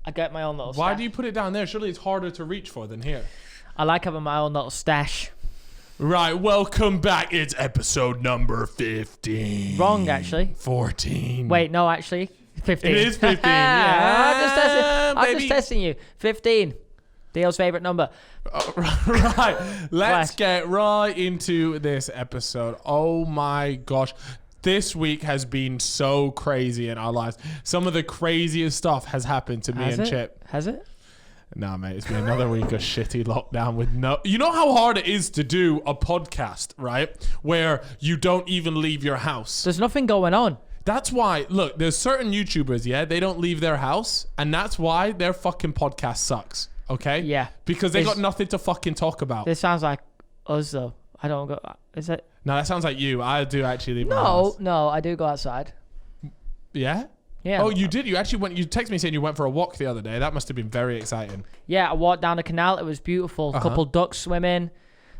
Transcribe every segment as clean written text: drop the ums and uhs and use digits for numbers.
I get my own little stash. Why do you put it down there? Surely it's harder to reach for than here. I like having my own little stash. Right, welcome back. It's episode number 15. Wrong, actually. 14. Wait, no, actually. 15. It is 15. Yeah, I'm just testing you. 15. Dale's favorite number. Right, let's get right into this episode. Oh my gosh. This week has been so crazy in our lives. Some of the craziest stuff has happened to me and Chip. Has it? Nah, mate, it's been another week of shitty lockdown with no... You know how hard it is to do a podcast, right? Where you don't even leave your house. There's nothing going on. That's why, look, there's certain YouTubers, yeah, they don't leave their house, and that's why their fucking podcast sucks, okay? Yeah. Because they got nothing to fucking talk about. This sounds like us, though. I don't go... Is it? No, that sounds like you. I do actually leave my house. No, I do go outside. Yeah? Yeah. Oh, you did? You actually went... You texted me saying you went for a walk the other day. That must have been very exciting. Yeah, I walked down the canal. It was beautiful. A couple ducks swimming.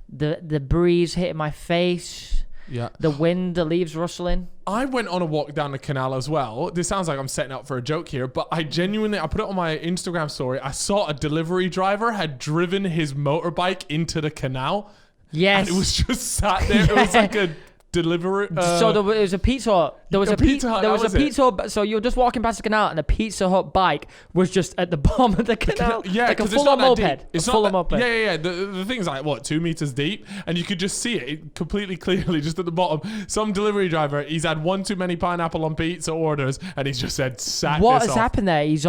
The breeze hitting my face. Yeah. The wind, the leaves rustling. I went on a walk down the canal as well. This sounds like I'm setting up for a joke here, but I put it on my Instagram story. I saw a delivery driver had driven his motorbike into the canal. Yes. And it was just sat there. It was like a delivery. So there was a Pizza Hut. There was a Pizza Hut. There was a Pizza Hut. So you're just walking past the canal, and a Pizza Hut bike was just at the bottom of the canal. Yeah, like a full-on moped. It's full-on moped. Yeah. The thing's like, what, 2 meters deep? And you could just see it completely clearly just at the bottom. Some delivery driver, he's had one too many pineapple on pizza orders, and he's just said, What has happened there? He's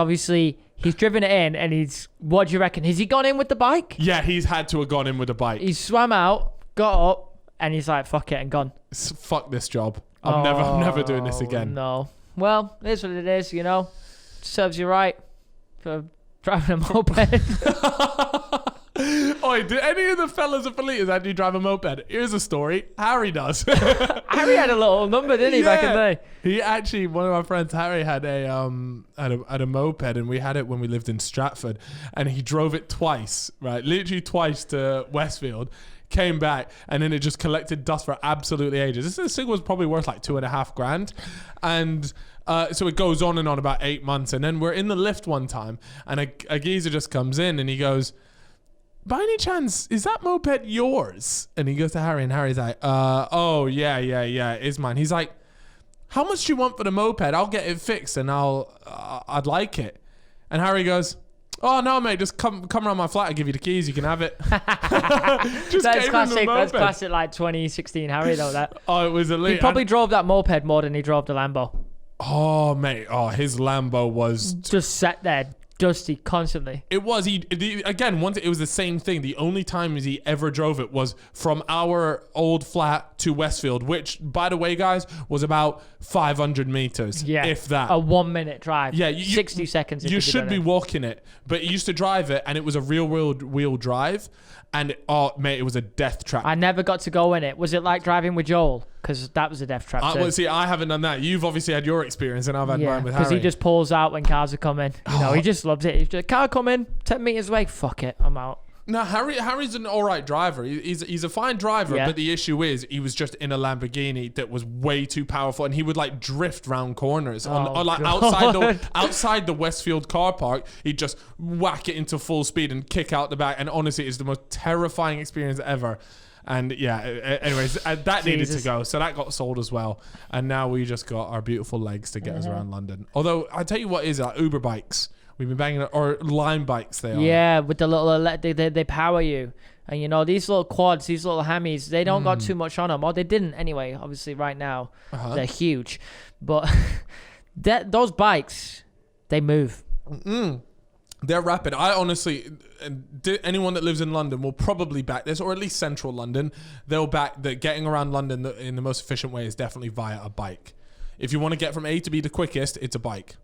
driven it in, and what do you reckon? Has he gone in with the bike? Yeah, he's had to have gone in with the bike. He swam out, got up, and he's like, fuck it, and gone. Fuck this job. I'm never doing this again. No. Well, it is what it is, you know. Serves you right for driving a moped. Oi, did any of the fellas at Felitas actually drive a moped? Here's a story. Harry does. Harry had a little number, didn't he, back in the day? He actually, one of our friends, Harry, had a moped, and we had it when we lived in Stratford, and he drove it twice, right? Literally twice to Westfield. Came back, and then it just collected dust for absolutely ages. This thing was probably worth like $2,500, and so it goes on and on about 8 months, and then we're in the lift one time, and a geezer just comes in, and he goes, "By any chance, is that moped yours?" And he goes to Harry, and Harry's like, "Oh yeah, it's mine." He's like, "How much do you want for the moped? I'll get it fixed, and I'd like it." And Harry goes, "Oh no, mate! Just come around my flat. I'll give you the keys. You can have it." That's classic. That's classic, like 2016 Harry though. That. Oh, it was elite. He probably drove that moped more than he drove the Lambo. Oh mate! Oh, his Lambo was just sat there, dusty, constantly. It was. Again, once it was the same thing. The only time he ever drove it was from our old flat to Westfield, which, by the way, guys, was about 500 meters. Yeah, if that. A 1 minute drive. Yeah, 60 seconds. You should be walking it, but he used to drive it, and it was a real wheel drive, and oh mate, it was a death trap. I never got to go in it. Was it like driving with Joel? Because that was a death trap too. Well, see, I haven't done that. You've obviously had your experience, and I've had mine with Harry. Because he just pulls out when cars are coming. You know, he just loves it. He's just, car coming, 10 meters away. Fuck it, I'm out. No, Harry's an all right driver. He's a fine driver, but the issue is he was just in a Lamborghini that was way too powerful, and he would like drift round corners outside the Westfield car park. He'd just whack it into full speed and kick out the back. And honestly, it's the most terrifying experience ever. And yeah, anyways, that needed to go, so that got sold as well. And now we just got our beautiful legs to get us around London. Although I tell you what is Uber bikes. We've been banging, or Lime bikes they are. Yeah, with the little, they power you. And you know, these little quads, these little hammies, they don't got too much on them. Or they didn't anyway, obviously right now. They're huge. But those bikes, they move. They're rapid. I honestly, anyone that lives in London will probably back this, or at least central London, they'll back that getting around London in the most efficient way is definitely via a bike. If you want to get from A to B the quickest, it's a bike.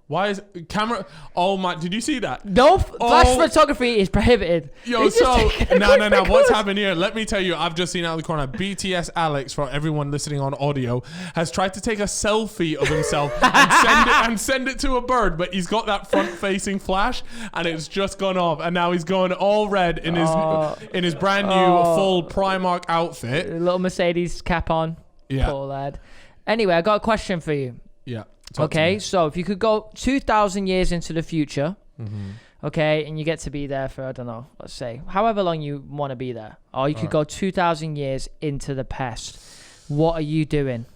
Why is camera? Oh my! Did you see that? No, flash photography is prohibited. Yo, so no. What's happened here? Let me tell you. I've just seen out of the corner. BTS Alex, for everyone listening on audio, has tried to take a selfie of himself and send it to a bird, but he's got that front-facing flash, and it's just gone off, and now he's going all red in his brand new full Primark outfit, a little Mercedes cap on. Yeah, poor lad. Anyway, I got a question for you. Yeah. Okay, so if you could go 2,000 years into the future, okay, and you get to be there for, I don't know, let's say, however long you want to be there. Or you could go 2,000 years into the past. What are you doing?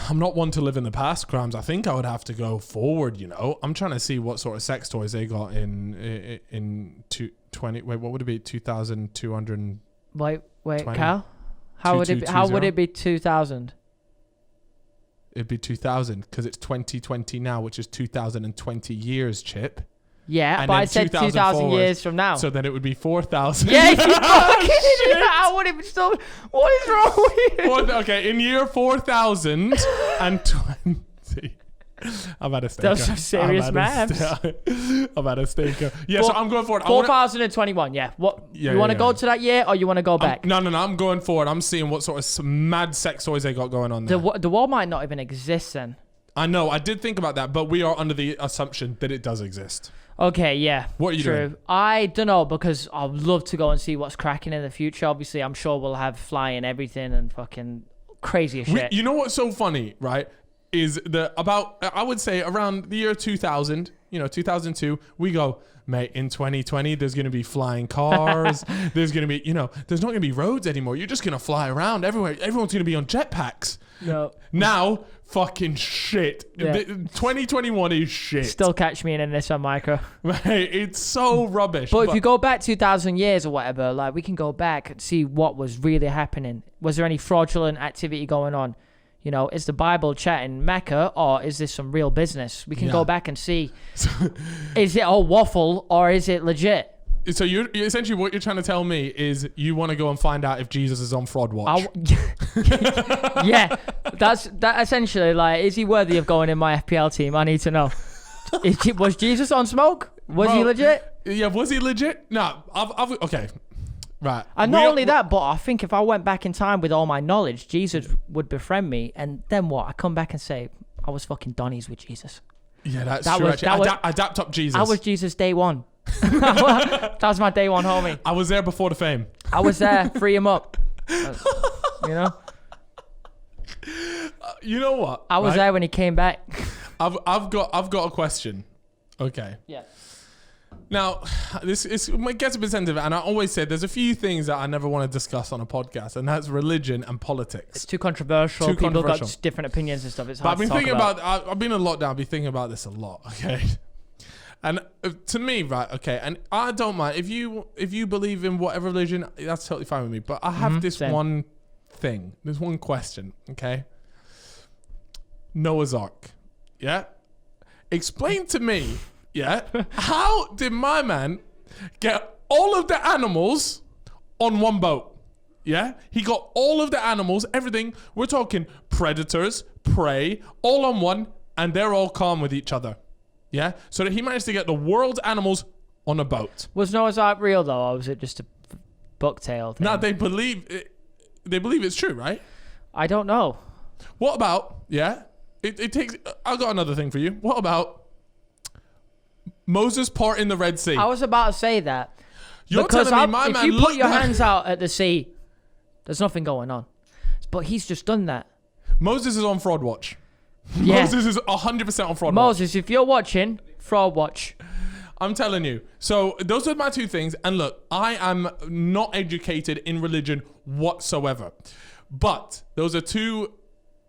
I'm not one to live in the past, Crams. I think I would have to go forward, you know. I'm trying to see what sort of sex toys they got in 20. Wait, what would it be? 2,200. Wait, Cal? How would it be 2,000? It'd be 2000 because it's 2020 now, which is 2020 years, Chip. Yeah, and but I said 2,000 years from now. So then it would be 4,000. Yeah, you fucking idiot. How would it be still... What is wrong with you? Okay, in year 4020... I've had a stinker. That's some serious maths. I've had a stinker. Yeah, so I'm going forward. 4,021, yeah. What? You want to go to that year or you want to go back? No, I'm going forward. I'm seeing what sort of mad sex toys they got going on there. The world might not even exist then. I know. I did think about that, but we are under the assumption that it does exist. Okay, yeah. What are you doing? I don't know, because I'd love to go and see what's cracking in the future. Obviously, I'm sure we'll have flying everything and fucking crazy as shit. You know what's so funny, right? Is that about, I would say, around the year 2000, 2002, we go, mate, in 2020, there's going to be flying cars. There's going to be, there's not going to be roads anymore. You're just going to fly around everywhere. Everyone's going to be on jetpacks. No. Now, fucking shit. Yeah. 2021 is shit. Still catch me in this on micro. Mate, it's so rubbish. But if you go back 2,000 years or whatever, like, we can go back and see what was really happening. Was there any fraudulent activity going on? Is the Bible chatting Mecca or is this some real business? We can go back and see. Is it all waffle or is it legit? So you essentially what you're trying to tell me is you want to go and find out if Jesus is on fraud watch. Yeah, that essentially, like, is he worthy of going in my FPL team? I need to know. Was Jesus on smoke? Was he legit? Yeah, was he legit? No, okay. Right. And not only that, but I think if I went back in time with all my knowledge, Jesus would befriend me. And then what? I come back and say, I was fucking Donnies with Jesus. Yeah, that's true. Adapt up Jesus. I was Jesus day one. That was my day one homie. I was there before the fame. I was there. Free him up. You know what? I was there when he came back. I've got a question. Okay. Yeah. Now, this gets a bit sensitive, and I always say there's a few things that I never want to discuss on a podcast, and that's religion and politics. It's too controversial. People got different opinions and stuff. It's hard to talk about. I've been in lockdown. I've been thinking about this a lot. Okay, and to me, right? Okay, and I don't mind if you believe in whatever religion, that's totally fine with me. But I have this one thing. There's one question. Okay, Noah's Ark. Yeah, explain to me. Yeah. How did my man get all of the animals on one boat? Yeah. He got all of the animals, everything. We're talking predators, prey, all on one, and they're all calm with each other. Yeah. So that he managed to get the world's animals on a boat. Was Noah's Ark real though, or was it just a book tale thing? No, they believe it's true, right? I don't know. What about, it takes, I've got another thing for you. What about Moses parting the Red Sea? I was about to say that. You're telling me my man... If you put your hands out at the sea, there's nothing going on. But he's just done that. Moses is on fraud watch. Yeah. Moses is 100% on fraud watch. Moses, if you're watching, fraud watch. I'm telling you. So those are my two things. And look, I am not educated in religion whatsoever. But those are two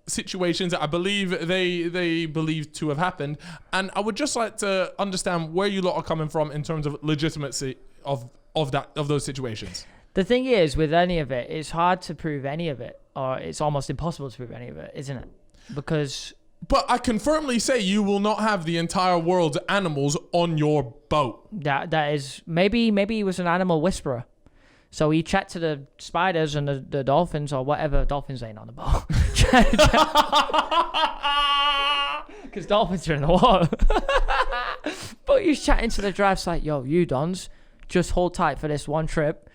situations that I believe they believe to have happened, and I would just like to understand where you lot are coming from in terms of legitimacy of those situations. The thing is, with any of it, it's hard to prove any of it, or it's almost impossible to prove any of it, isn't it? But I can firmly say you will not have the entire world's animals on your boat. That is maybe he was an animal whisperer. So he chat to the spiders and the dolphins or whatever. Dolphins ain't on the boat. Because dolphins are in the water. But he's chatting to the drives like, yo, you dons, just hold tight for this one trip.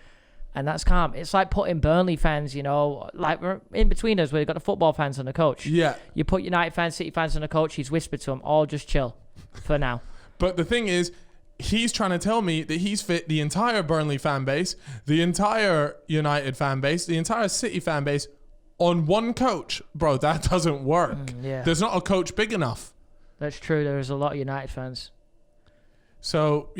And that's calm. It's like putting Burnley fans, like we're in between us, we've got the football fans and the coach. Yeah. You put United fans, City fans and the coach, he's whispered to them, all just chill for now. But the thing is, he's trying to tell me that he's fit the entire Burnley fan base, the entire United fan base, the entire City fan base on one coach, bro, that doesn't work. Yeah. There's not a coach big enough. That's true. There's a lot of United fans. So,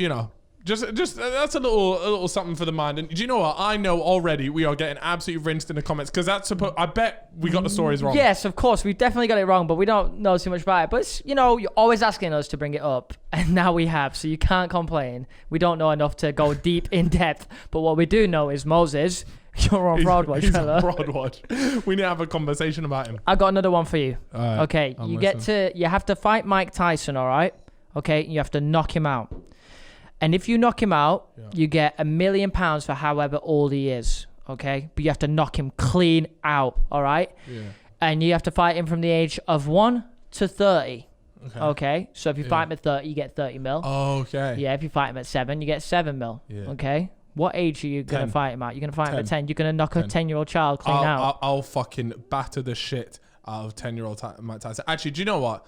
just that's a little something for the mind. And do you know what? I know already we are getting absolutely rinsed in the comments because I bet we got the stories wrong. Yes, of course. We definitely got it wrong, but we don't know too much about it. But, it's, you're always asking us to bring it up. And now we have, so you can't complain. We don't know enough to go deep in depth. But what we do know is Moses, you're on Broadwatch, he's fella. on Broadwatch. We need to have a conversation about him. I got another one for you. Right, okay, you have to fight Mike Tyson, all right? Okay, you have to knock him out. And if you knock him out, you get £1 million for however old he is, okay? But you have to knock him clean out, all right? Yeah. And you have to fight him from the age of 1 to 30, okay? So if you fight him at 30, you get 30 mil. Oh, okay. Yeah, if you fight him at 7, you get 7 mil, okay? What age are you going to fight him at? You're going to fight him at 10. You're going to knock a 10-year-old child clean out. I'll fucking batter the shit out of 10-year-old Mike Tyson. Actually, do you know what?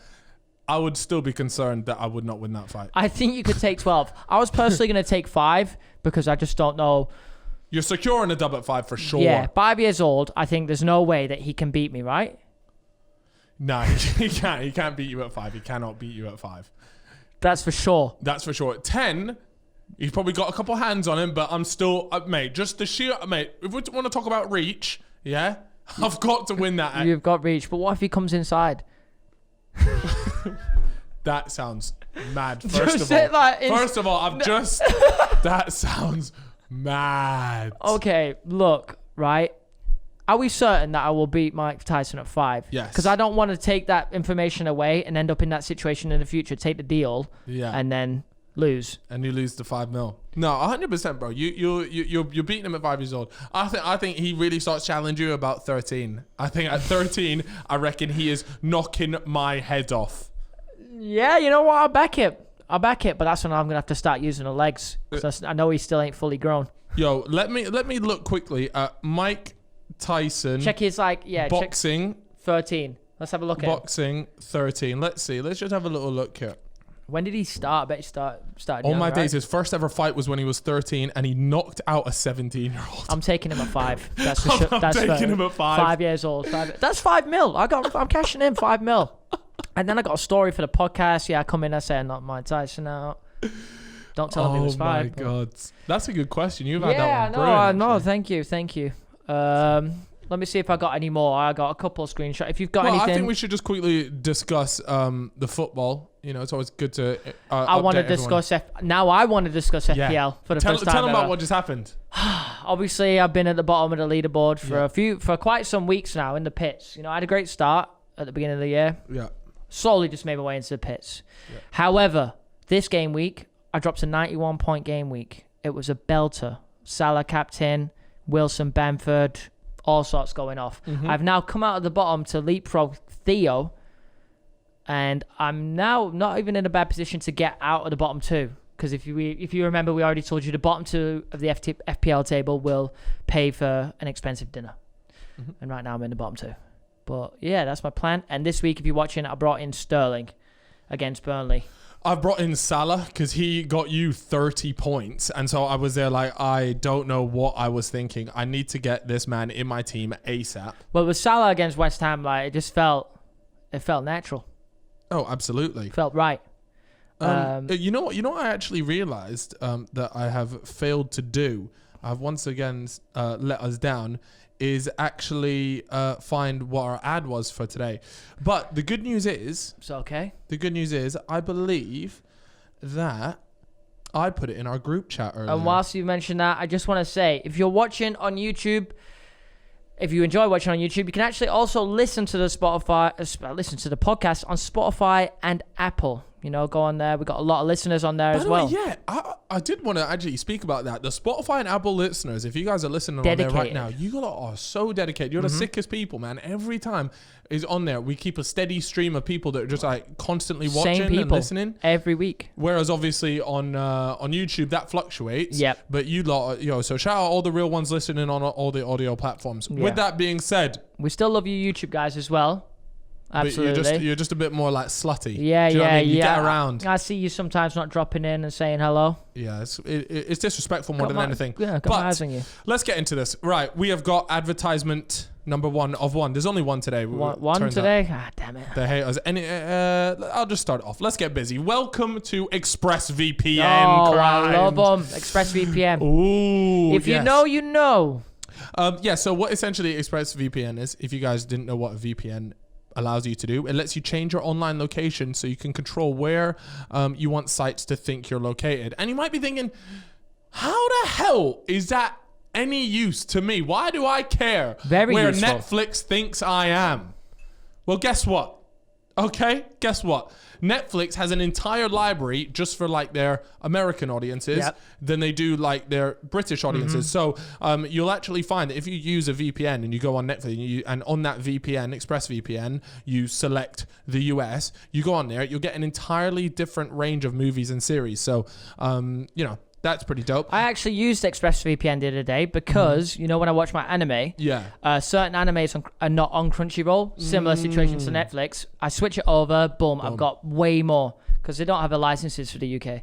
I would still be concerned that I would not win that fight. I think you could take 12. I was personally going to take 5 because I just don't know. You're secure in a dub at 5 for sure. Yeah, 5 years old. I think there's no way that he can beat me, right? No, he can't. He can't beat you at 5. He cannot beat you at 5. That's for sure. That's for sure. At 10, he's probably got a couple hands on him, but I'm still, mate, just the sheer, mate, if we want to talk about reach, yeah, I've got to win that. You've got reach, but what if he comes inside? That sounds mad. First of all, that sounds mad. Okay, look, right? Are we certain that I will beat Mike Tyson at 5? Yes. Because I don't want to take that information away and end up in that situation in the future. Take the deal, and then lose. And you lose the 5 mil. No, 100%, bro. You're beating him at 5 years old. I think he really starts challenging you about 13. I think at 13, I reckon he is knocking my head off. Yeah, you know what? I'll back it, but that's when I'm gonna have to start using the legs. I know he still ain't fully grown. Yo, let me look quickly at Mike Tyson. Check his boxing. 13. Let's have a look at boxing 13. Let's see. Let's just have a little look here. When did he start? I bet he started All young, my right? days, his first ever fight was when he was 13, and he knocked out a 17-year-old. I'm taking him at 5. That's for sure. I'm taking him at 5. 5 years old. That's 5 mil. I'm cashing in 5 mil. And then I got a story for the podcast. Yeah, I come in, I say I knocked Mike Tyson out. Don't tell him it was 5. Oh my God. That's a good question. You've had that one. Yeah, no, thank you. Let me see if I got any more. I got a couple of screenshots. If you've got anything. I think we should just quickly discuss the football. It's always good to I want to discuss I want to discuss FPL for the first time. Tell them about what just happened. Obviously, I've been at the bottom of the leaderboard for quite some weeks now in the pits. I had a great start at the beginning of the year. Yeah. Slowly just made my way into the pits. Yeah. However, this game week, I dropped a 91-point game week. It was a belter. Salah captain, Wilson, Bamford, all sorts going off. Mm-hmm. I've now come out of the bottom to leapfrog Theo, and I'm now not even in a bad position to get out of the bottom 2. Because if you remember, we already told you the bottom 2 of the FPL table will pay for an expensive dinner. Mm-hmm. And right now I'm in the bottom 2. But yeah, that's my plan. And this week, if you're watching, I brought in Sterling against Burnley. I brought in Salah because he got you 30 points. And so I was there like, I don't know what I was thinking. I need to get this man in my team ASAP. Well, with Salah against West Ham, it felt natural. Oh, absolutely. Felt right. You know what I actually realized that I have failed to do. I've once again let us down. Is actually find what our ad was for today. But the good news is... It's okay. The good news is I believe that I put it in our group chat earlier. And whilst you mention that, I just want to say, if you're watching on YouTube, if you enjoy watching on YouTube, you can actually also listen to the podcast on Spotify and Apple. Go on there. We've got a lot of listeners on there as well. Yeah, I did want to actually speak about that. The Spotify and Apple listeners, if you guys are listening on there right now, you are so dedicated. You're the sickest people, man. Every time is on there. We keep a steady stream of people that are just constantly watching and listening every week. Whereas obviously on YouTube that fluctuates. Yep. But you lot, so shout out all the real ones listening on all the audio platforms. Yeah. With that being said, we still love you, YouTube guys, as well. Absolutely. But you're just a bit more like slutty. Yeah, Do you know what I mean? You get around. I see you sometimes not dropping in and saying hello. Yeah, it's disrespectful more than anything. Yeah, got my eyes on you. Let's get into this. Right, we have got advertisement Number one of one. There's only one today. One today? Ah, damn it. They hate us. I'll just start it off. Let's get busy. Welcome to ExpressVPN. Oh, I love them. ExpressVPN. Ooh, if you know, you know. So what essentially ExpressVPN is, if you guys didn't know what a VPN allows you to do, it lets you change your online location so you can control where you want sites to think you're located. And you might be thinking, how the hell is that any use to me? Why do I care Very where useful. Netflix thinks I am? Well, guess what? Okay, guess what? Netflix has an entire library just for like their American audiences than they do like their British audiences. So you'll actually find that if you use a VPN and you go on Netflix and on that VPN, ExpressVPN, you select the US, you go on there, you'll get an entirely different range of movies and series. So, that's pretty dope. I actually used ExpressVPN the other day because, when I watch my anime, certain animes are not on Crunchyroll, similar situation to Netflix. I switch it over, boom, I've got way more because they don't have the licenses for the UK.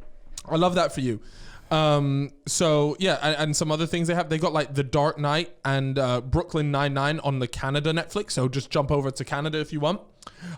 I love that for you. And some other things they got like The Dark Knight and Brooklyn Nine-Nine on the Canada Netflix, so just jump over to Canada if you want.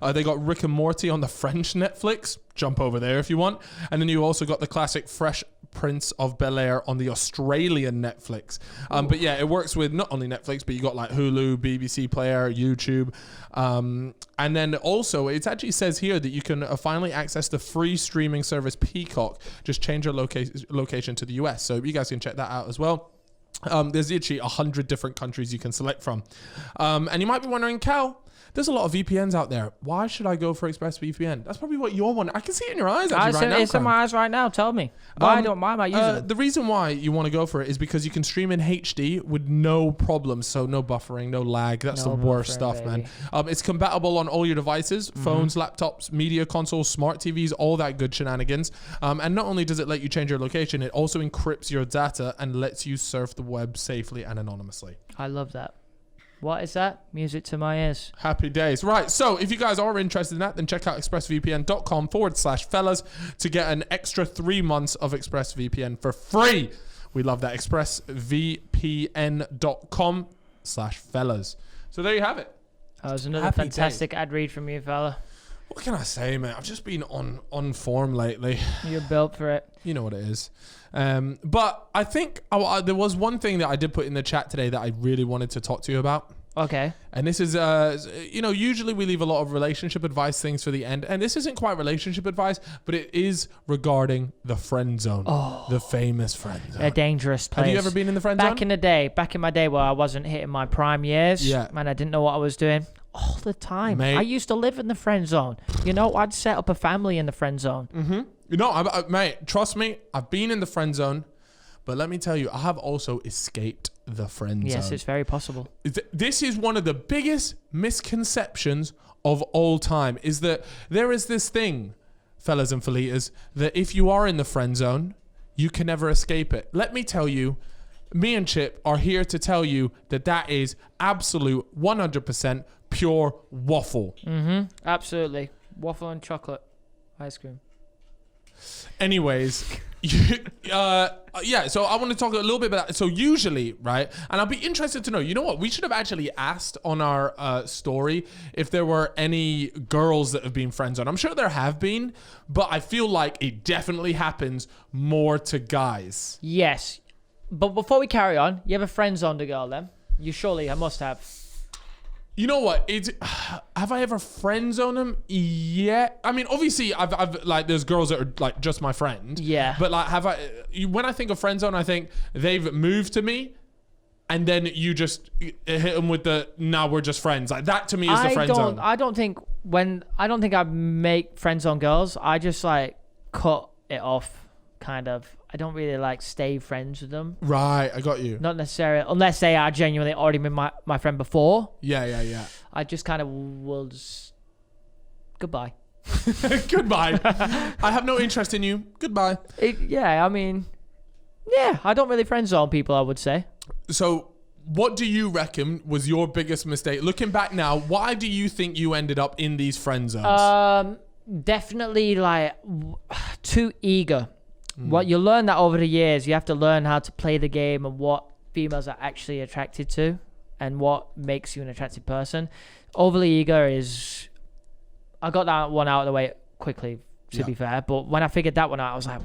They got Rick and Morty on the French Netflix, jump over there if you want. And then you also got the classic Fresh Prince of Bel-Air on the Australian Netflix. But yeah, it works with not only Netflix, but you got like Hulu, BBC Player, YouTube. And then also it actually says here that you can finally access the free streaming service Peacock. Just change your location to the US. So you guys can check that out as well. There's literally 100 different countries you can select from. And you might be wondering, Cal, there's a lot of VPNs out there. Why should I go for ExpressVPN? That's probably what you're wondering. I can see it in your eyes actually right now. It's in my eyes right now. Tell me. Why am I using it? The reason why you want to go for it is because you can stream in HD with no problems. So no buffering, no lag. That's the worst stuff, man. It's compatible on all your devices, phones, laptops, media consoles, smart TVs, all that good shenanigans. And not only does it let you change your location, it also encrypts your data and lets you surf the web safely and anonymously. I love that. What is that? Music to my ears. Happy days. Right. So if you guys are interested in that, then check out expressvpn.com/fellas to get an extra 3 months of ExpressVPN for free. We love that. expressvpn.com/fellas. So there you have it. That was another fantastic ad read from you, fella. What can I say, man? I've just been on form lately. You're built for it. You know what it is. But I think there was one thing that I did put in the chat today that I really wanted to talk to you about. Okay. And this is, usually we leave a lot of relationship advice things for the end. And this isn't quite relationship advice, but it is regarding the friend zone. Oh, the famous friend zone. A dangerous place. Have you ever been in the friend zone? Back in my day where I wasn't hitting my prime years. Yeah. Man, I didn't know what I was doing. All the time. Mate. I used to live in the friend zone. I'd set up a family in the friend zone. Mm-hmm. Mate, trust me, I've been in the friend zone. But let me tell you, I have also escaped the friend zone. Yes, it's very possible. This is one of the biggest misconceptions of all time, is that there is this thing, fellas and fellitas, that if you are in the friend zone, you can never escape it. Let me tell you, me and Chip are here to tell you that is absolute 100% pure waffle. Mm-hmm. Absolutely. Waffle and chocolate ice cream. Anyways... so I want to talk a little bit about that. So usually, right, and I'll be interested to know, you know what, we should have actually asked on our story if there were any girls that have been friend zoned. I'm sure there have been, but I feel like it definitely happens more to guys. Yes, but before we carry on, you ever friend zoned a girl then? You surely, I must have. You know what? Have I ever friend zoned them? Yeah. I mean, obviously, I've like there's girls that are like just my friend. Yeah. But like, when I think of friend zone, I think they've moved to me, and then you just hit them with the now we're just friends. Like that to me is the friend zone. I don't think I make friend zone girls. I just like cut it off. Kind of. I don't really like stay friends with them. Right, I got you. Not necessarily, unless they are genuinely already been my friend before. Yeah. I just kind of will just... Goodbye. Goodbye. I have no interest in you. Goodbye. I don't really friend zone people, I would say. So, what do you reckon was your biggest mistake? Looking back now, why do you think you ended up in these friend zones? Definitely like too eager. What you learn that over the years, you have to learn how to play the game and what females are actually attracted to. and what makes you an attractive person. Overly eager is... I got that one out of the way quickly, to be fair. But when I figured that one out, I was like,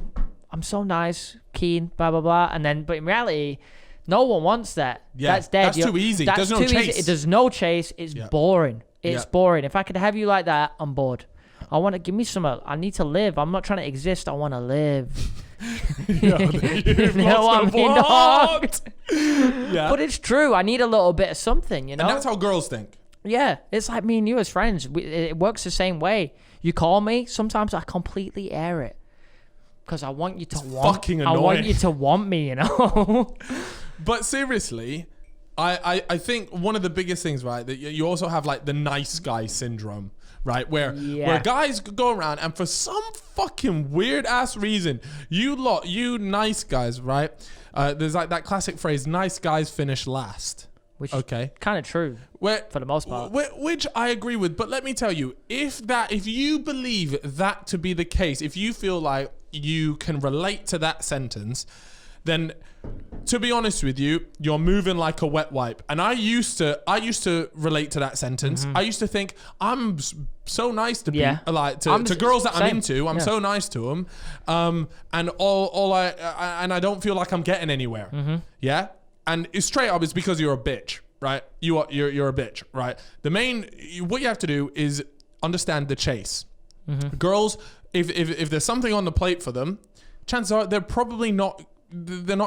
I'm so nice, keen, blah, blah, blah. And then, but in reality, no one wants that. Yeah, that's dead. That's too easy. There's no chase. There's no chase. It's boring. It's boring. If I could have you like that, I'm bored. I want to give me some. I need to live. I'm not trying to exist. I want to live. You know what I mean, dog? Yeah. But it's true. I need a little bit of something, you know? And that's how girls think. Yeah. It's like me and you as friends. It works the same way. You call me. Sometimes I completely air it. Because I want you to I want you to want me, you know? But seriously, I think one of the biggest things, right, that you also have like the nice guy syndrome, right? Where guys go around and for some fucking weird ass reason, you nice guys, right? There's like that classic phrase, nice guys finish last. Which kind of true for the most part. Which I agree with, but let me tell you, if you believe that to be the case, if you feel like you can relate to that sentence, then to be honest with you, you're moving like a wet wipe. And I used to relate to that sentence. I used to think I'm so nice to to girls that I'm into. I'm so nice to them, and I don't feel like I'm getting anywhere. Yeah. And it's straight up, it's because you're a bitch, right? You're a bitch, right? What you have to do is understand the chase. Girls, if there's something on the plate for them, chances are they're probably not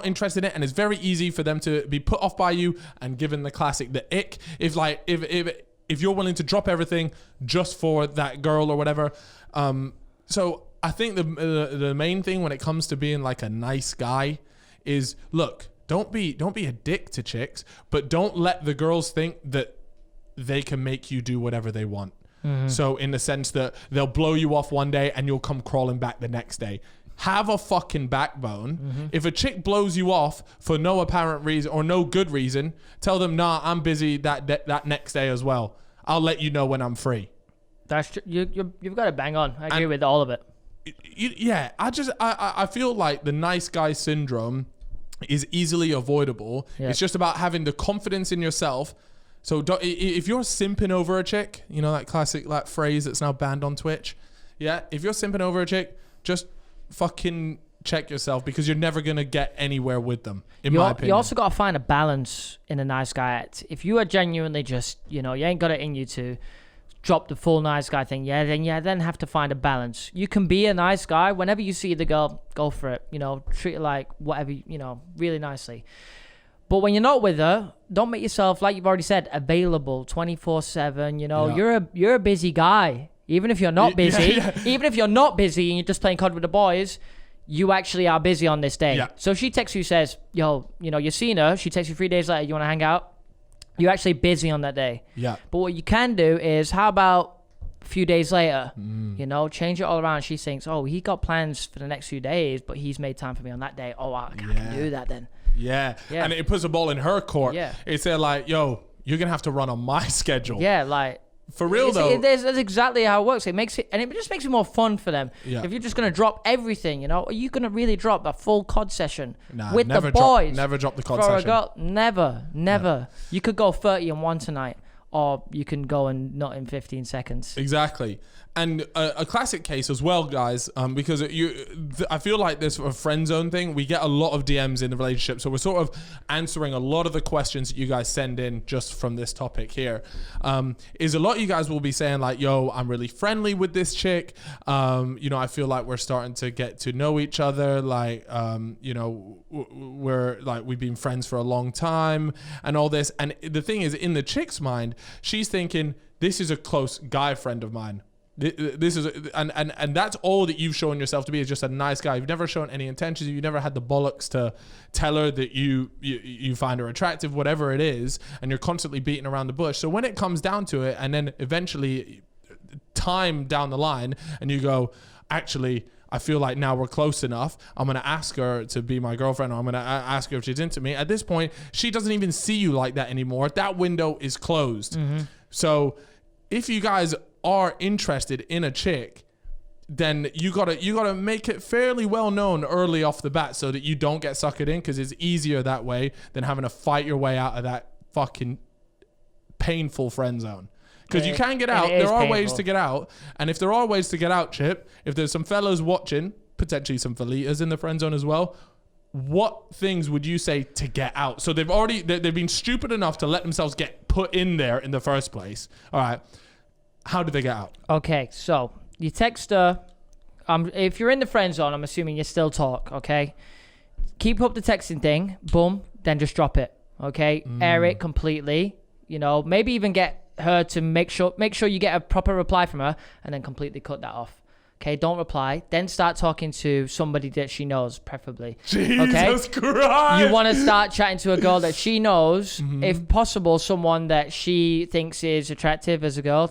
interested in it, and it's very easy for them to be put off by you and given the classic the ick. If you're willing to drop everything just for that girl or whatever. So I think the main thing when it comes to being like a nice guy is, look. Don't be a dick to chicks, but don't let the girls think that they can make you do whatever they want. So in the sense that they'll blow you off one day and you'll come crawling back the next day. Have a fucking backbone. If a chick blows you off for no apparent reason or no good reason, tell them, nah, I'm busy that next day as well. I'll let you know when I'm free. That's true. You've got it bang on. I agree with all of it. Yeah, I feel like the nice guy syndrome is easily avoidable. It's just about having the confidence in yourself. So if you're simping over a chick, you know that classic like phrase that's now banned on Twitch. Yeah, if you're simping over a chick, just fucking check yourself, because you're never gonna get anywhere with them. In my opinion, you also gotta find a balance in a nice guy act. If you are genuinely just, you ain't got it in you to drop the full nice guy thing, then have to find a balance. You can be a nice guy. Whenever you see the girl, go for it. Treat her like whatever, really nicely. But when you're not with her, don't make yourself, like you've already said, available 24/7. You're a busy guy. Even if you're not busy, even if you're not busy and you're just playing COD with the boys, you actually are busy on this day. So if she texts you, says, yo, you're seeing her, she texts you 3 days later, you want to hang out? You're actually busy on that day. Yeah. But what you can do is, how about a few days later, change it all around. She thinks, oh, he got plans for the next few days, but he's made time for me on that day. Oh, I can do that then. Yeah. And it puts a ball in her court. Yeah. It's like, yo, you're going to have to run on my schedule. Yeah, like. For real, though. That's exactly how it works. It just makes it more fun for them. Yeah. If you're just going to drop everything, are you going to really drop a full COD session with the boys? Never drop the COD session. Girl, never. Yeah. You could go 30-1 tonight, or you can go and not in 15 seconds. Exactly. And a classic case as well, guys, because I feel like this a friend zone thing, we get a lot of DMs in the relationship. So we're sort of answering a lot of the questions that you guys send in just from this topic here. Is a lot of you guys will be saying like, yo, I'm really friendly with this chick. I feel like we're starting to get to know each other. Like, we're like, we've been friends for a long time and all this. And the thing is, in the chick's mind, she's thinking, this is a close guy friend of mine. This is and that's all that you've shown yourself to be, is just a nice guy. You've never shown any intentions. You've never had the bollocks to tell her that you find her attractive, whatever it is, and you're constantly beating around the bush. So when it comes down to it, and then eventually time down the line, and you go, actually, I feel like now we're close enough, I'm going to ask her to be my girlfriend, or I'm going to ask her if she's into me. At this point, she doesn't even see you like that anymore. That window is closed. So if you guys are interested in a chick, then you gotta make it fairly well known early off the bat, so that you don't get suckered in, because it's easier that way than having to fight your way out of that fucking painful friend zone. Because you can get out. There are ways to get out. And if there are ways to get out, Chip, if there's some fellas watching, potentially some felitas in the friend zone as well, what things would you say to get out? So they've been stupid enough to let themselves get put in there in the first place. All right. How do they get out? Okay, so you text her. If you're in the friend zone, I'm assuming you still talk, okay? Keep up the texting thing. Boom. Then just drop it, okay? Air it completely. You know, maybe even get her to make sure you get a proper reply from her, and then completely cut that off. Okay, don't reply. Then start talking to somebody that she knows, preferably. Jesus Christ! You want to start chatting to a girl that she knows, if possible, someone that she thinks is attractive as a girl,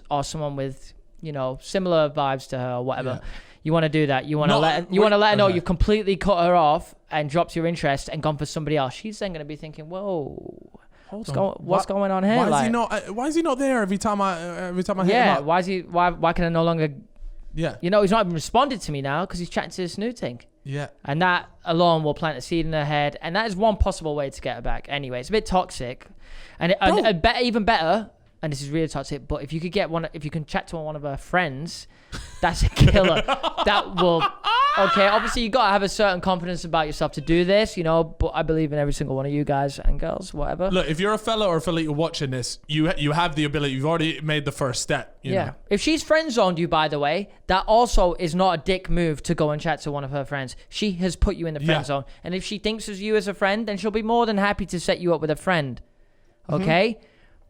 or someone with, you know, similar vibes to her or whatever. Yeah. You want to do that. You want to let her know you've completely cut her off and dropped your interest and gone for somebody else. She's then going to be thinking, whoa. What's going on here? Why is he not there every time I hit him up? Why can I no longer? Yeah. You know, he's not even responded to me now because he's chatting to this new thing. Yeah. And that alone will plant a seed in her head, and that is one possible way to get her back. Anyway, it's a bit toxic, and even better. And this is really toxic. But if you can chat to one of her friends, that's a killer. That will. Okay, obviously you gotta have a certain confidence about yourself to do this, you know. But I believe in every single one of you guys and girls, whatever. Look, if you're a fella or a fella watching this, you have the ability. You've already made the first step. You know? If she's friend zoned you, by the way, that also is not a dick move to go and chat to one of her friends. She has put you in the friend zone, and if she thinks of you as a friend, then she'll be more than happy to set you up with a friend. Okay.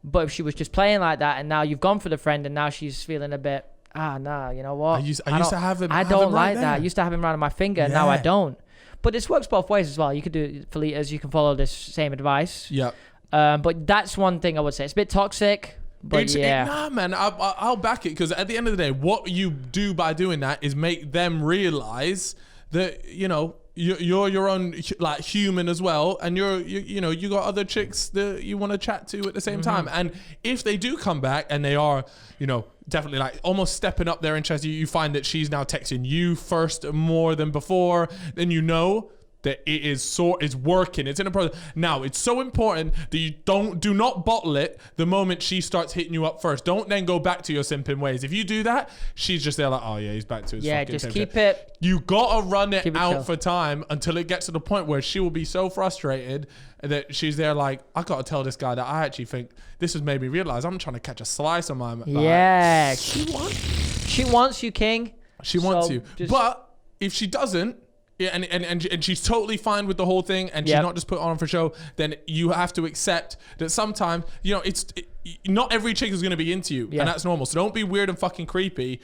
But if she was just playing like that, and now you've gone for the friend, and now she's feeling a bit, nah, you know what? I used to have him. I don't like that. I used to have him around my finger, and now I don't. But this works both ways as well. You could do it for liters. You can follow this same advice. Yeah. But that's one thing I would say. It's a bit toxic, but nah, man. I'll back it, because at the end of the day, what you do by doing that is make them realize that, you know, you're your own like human as well, and you got other chicks that you want to chat to at the same time. And if they do come back and they are, you know, definitely like almost stepping up their interest, you find that she's now texting you first more than before, then you know that it's working. It's in a process. Now, it's so important that you do not bottle it the moment she starts hitting you up first. Don't then go back to your simping ways. If you do that, she's just there like, oh yeah, he's back to his fucking just simping. keep it. You gotta run it out for time until it gets to the point where she will be so frustrated that she's there like, I gotta tell this guy that I actually think this has made me realize I'm trying to catch a slice of my life. Yeah. She wants you, King. She wants you. But if she doesn't, and she's totally fine with the whole thing, and she's not just put on for show, then you have to accept that sometimes, you know, not every chick is going to be into you, and that's normal. So don't be weird and fucking creepy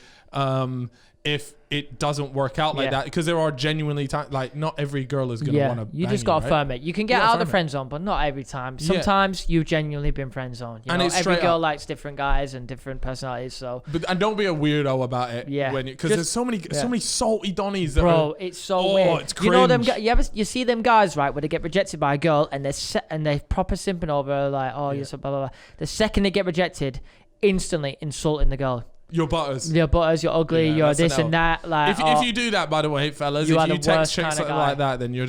if it doesn't work out like that, because there are genuinely times, like, not every girl is going to want to. You just got to firm it. You can get out of the friend zone, but not every time. Sometimes you've genuinely been friend zoned. You know, every girl likes different guys and different personalities. So, and don't be a weirdo about it. Yeah, because there's so many salty donnies. Bro, it's so weird. It's cringe. You know them. You see them guys, right, where they get rejected by a girl and they're proper simping over like, oh, you're so blah blah blah. The second they get rejected, instantly insulting the girl. You're butters. You're ugly. You're this and that. Like, if you do that, by the way, fellas, if you text chicks like that, then you're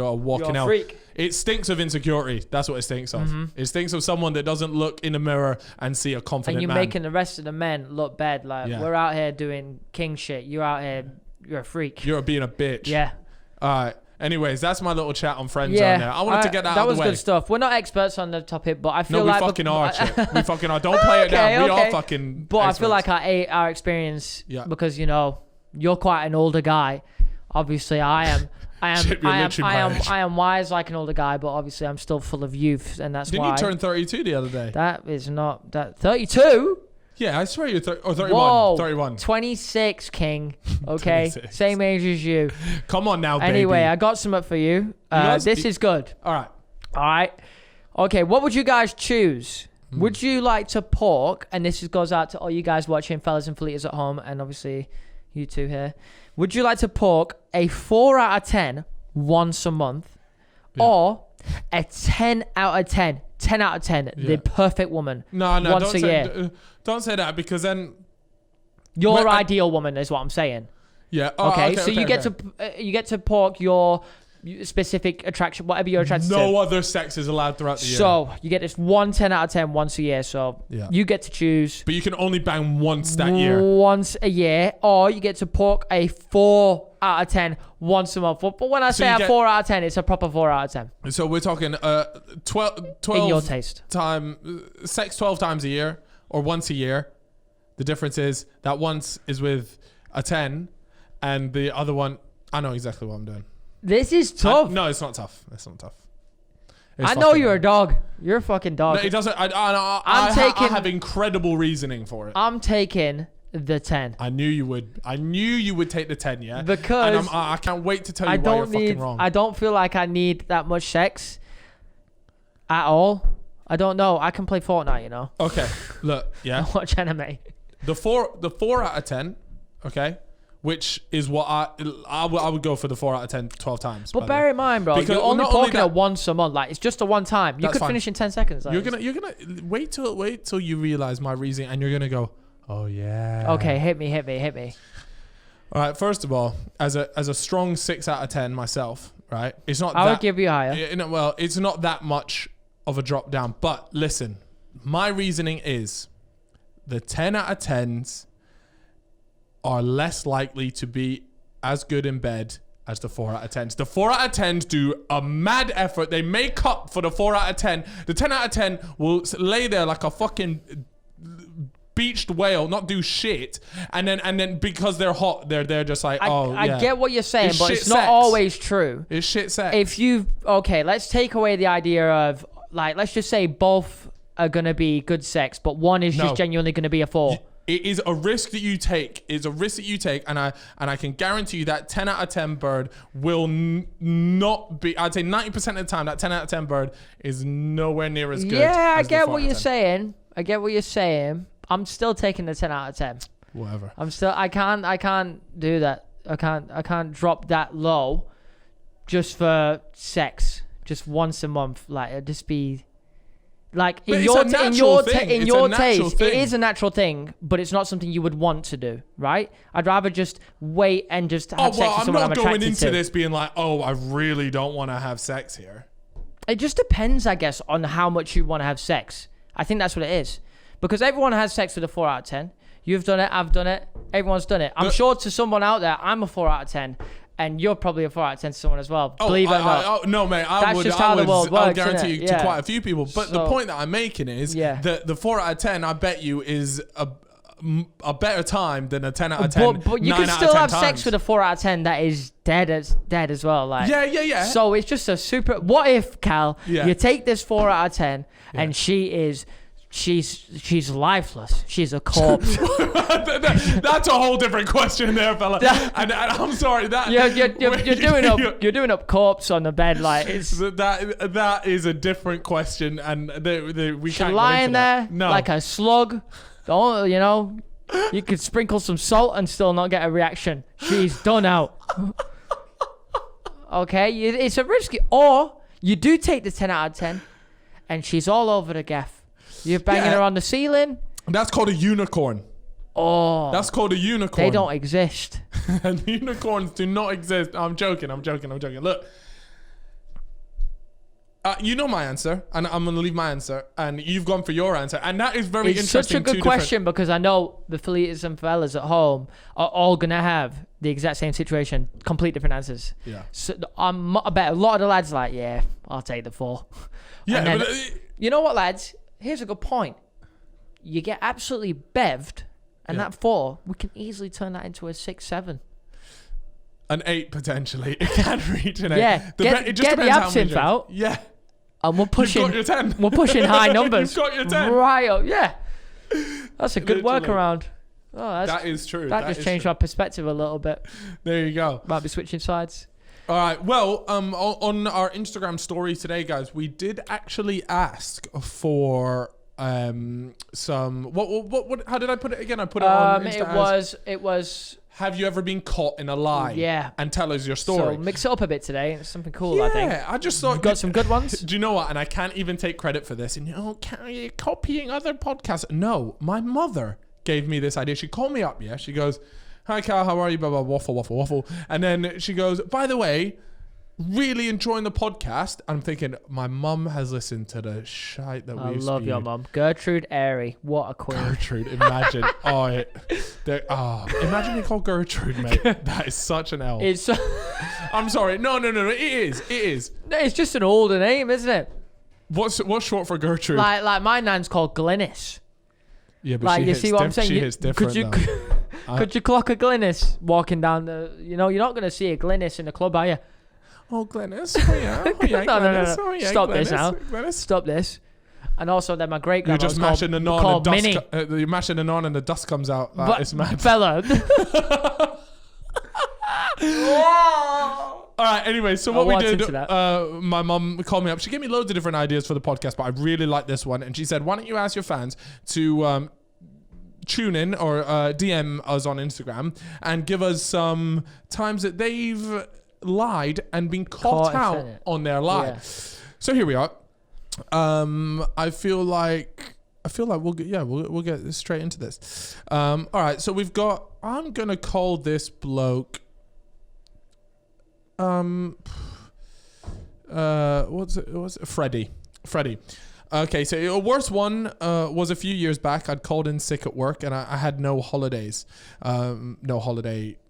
a walking out. Freak. It stinks of insecurity. That's what it stinks of. It stinks of someone that doesn't look in the mirror and see a confident man. And you're making the rest of the men look bad. Like, we're out here doing king shit. You're out here. You're a freak. You're being a bitch. Yeah. All right. Anyways, that's my little chat on Friendzone now. I wanted to get that out of the way. That was good stuff. We're not experts on the topic, but I feel like... No, we fucking are, Chip. We fucking are. Don't play it down. We are fucking But experts. I feel like our experience, because, you know, you're quite an older guy. Obviously, I am. I am wise like an older guy, but obviously I'm still full of youth, and that's why... Didn't you turn 32 the other day? That is not... that 32? Yeah, I swear you're 31. Whoa, 31. 26, King. Okay, 26. Same age as you. Come on now, baby. Anyway, I got something for you. This is good. All right. Okay, what would you guys choose? Would you like to pork, and this goes out to all you guys watching, fellas and fleeters at home, and obviously you two here. Would you like to pork a 4 out of 10 once a month, or a 10 out of 10? 10 out of 10, the perfect woman. No, once a year. Don't say that, because then your ideal woman is what I'm saying. Yeah. Okay. So you get to pork your specific attraction, whatever you're attracted to. No other sex is allowed throughout the year. So you get this 10 out of 10 once a year. So you get to choose. But you can only bang once that year. Once a year, or you get to pork a 4 out of 10 once a month. But when I say a 4 out of 10, it's a proper 4 out of 10. So we're talking 12 in your taste. Sex 12 times a year or once a year. The difference is that once is with a 10 and the other one, I know exactly what I'm doing. This is tough. No, it's not tough. It's not tough. I know you're a dog. You're a fucking dog. No, it doesn't. I have incredible reasoning for it. I'm taking the 10. I knew you would. I knew you would take the 10, yeah? Because and I can't wait to tell you why you're fucking wrong. I don't feel like I need that much sex at all. I don't know. I can play Fortnite, you know? Okay. Look, yeah. I watch anime. The 4 out of 10, okay? Which is what I would go for the 4 out of 10 12 times. But bear in mind, bro, because you're only porking it once a month. Like, it's just a one time. You could finish in 10 seconds. Like, you're gonna wait till you realize my reasoning, and you're gonna go, oh yeah. Okay, hit me. All right. First of all, as a strong 6 out of 10 myself, right? It's not. I would give you higher. Well, it's not that much of a drop down. But listen, my reasoning is the 10 out of 10s are less likely to be as good in bed as the 4 out of 10s. The 4 out of 10s do a mad effort. They make up for the 4 out of 10. The 10 out of 10 will lay there like a fucking beached whale, not do shit, and then because they're hot, they're just like, I get what you're saying, but it's not always true. It's shit sex. Let's take away the idea of, like, let's just say both are gonna be good sex, but one is just genuinely gonna be a 4. It is a risk that you take. And I can guarantee you that 10 out of 10 bird will not be. I'd say 90% of the time that 10 out of 10 bird is nowhere near as good. Yeah, I get what you're saying. I'm still taking the 10 out of 10. Whatever. I can't do that. I can't drop that low just for sex, just once a month. Like, it'd just be. Like, in your taste, it is a natural thing, but it's not something you would want to do, right? I'd rather just wait and just have sex with someone I'm attracted to. I'm not going into this being like, oh, I really don't want to have sex here. It just depends, I guess, on how much you want to have sex. I think that's what it is. Because everyone has sex with a 4 out of 10. You've done it, I've done it, everyone's done it. I'm sure to someone out there, I'm a 4 out of 10. And you're probably a 4 out of 10 to someone as well. Believe it or not. No, mate. That's just how the world works. I'll guarantee you to quite a few people. But the point that I'm making is that the 4 out of 10, I bet you, is a better time than a 10 out of 10. But you can still have sex with a 4 out of 10 that is dead as well. Like, yeah. So it's just a super. What if, Cal, you take this 4 out of 10 and she's lifeless. She's a corpse. That's a whole different question there, fella. And I'm sorry that you're doing up corpse on the bed, like, it's that is a different question, and we can't lying there no. like a slug. You could sprinkle some salt and still not get a reaction. She's done out. Okay, it's a risky. Or you do take the 10 out of 10, and she's all over the gaff. You're banging her on the ceiling. That's called a unicorn. Oh. That's called a unicorn. They don't exist. And unicorns do not exist. I'm joking. Look. You know my answer, and I'm going to leave my answer, and you've gone for your answer, and that is very interesting. It's such a good question, because I know the fellas and fellas at home are all going to have the exact same situation, complete different answers. Yeah. So I bet a lot of the lads are like, yeah, I'll take the 4. Yeah. Then, you know what, lads? Here's a good point. You get absolutely bevved, and that 4, we can easily turn that into a 6, 7. An 8 potentially. It can reach an 8. Yeah. Get the absinthe out. Yeah. And we're pushing. You've got your 10. We're pushing high numbers. You've got your 10. Right up. Yeah. That's a good workaround. Oh, that is true. That just changed my perspective a little bit. There you go. Might be switching sides. All right. Well, on our Instagram story today, guys, we did actually ask for some. What? How did I put it again? I put it on Insta. It was. Have you ever been caught in a lie? Yeah. And tell us your story. So mix it up a bit today. It's something cool, I think. Yeah, I just thought... You've got some good ones? Do you know what? And I can't even take credit for this. And you copying other podcasts. No, my mother gave me this idea. She called me up, yeah? She goes, hi, Cal, how are you? Blah, blah, waffle. And then she goes, by the way, really enjoying the podcast. I'm thinking, my mum has listened to the shite that we've I love your mum. Gertrude Airy. What a queen. Gertrude, imagine. Imagine being called Gertrude, mate. That is such an L. It's I'm sorry. No. It is. No, it's just an older name, isn't it? What's short for Gertrude? Like my nan's called Glynis. Yeah, but like, she you hits see what I'm saying? She hits different, could you clock a Glynis walking down the... You're not going to see a Glynis in the club, are you? Oh, Glynis. Oh, yeah. Oh, yeah, no. Oh, yeah, Stop Glynis. this now. Glynis. Stop this. And also, then my great grandma You're just mashing the naan and Minnie. you're mashing the naan and the dust comes out. It's mad. Fella. All right, anyway, so what we did, my mum called me up. She gave me loads of different ideas for the podcast, but I really like this one. And she said, why don't you ask your fans to tune in or DM us on Instagram and give us some times that they've lied and been caught out on their lie. Yeah. So here we are. I feel like we'll get straight into this. All right, so we've got... I'm going to call this bloke... what's it? Freddie. Okay, so a worst one was a few years back. I'd called in sick at work and I had no holiday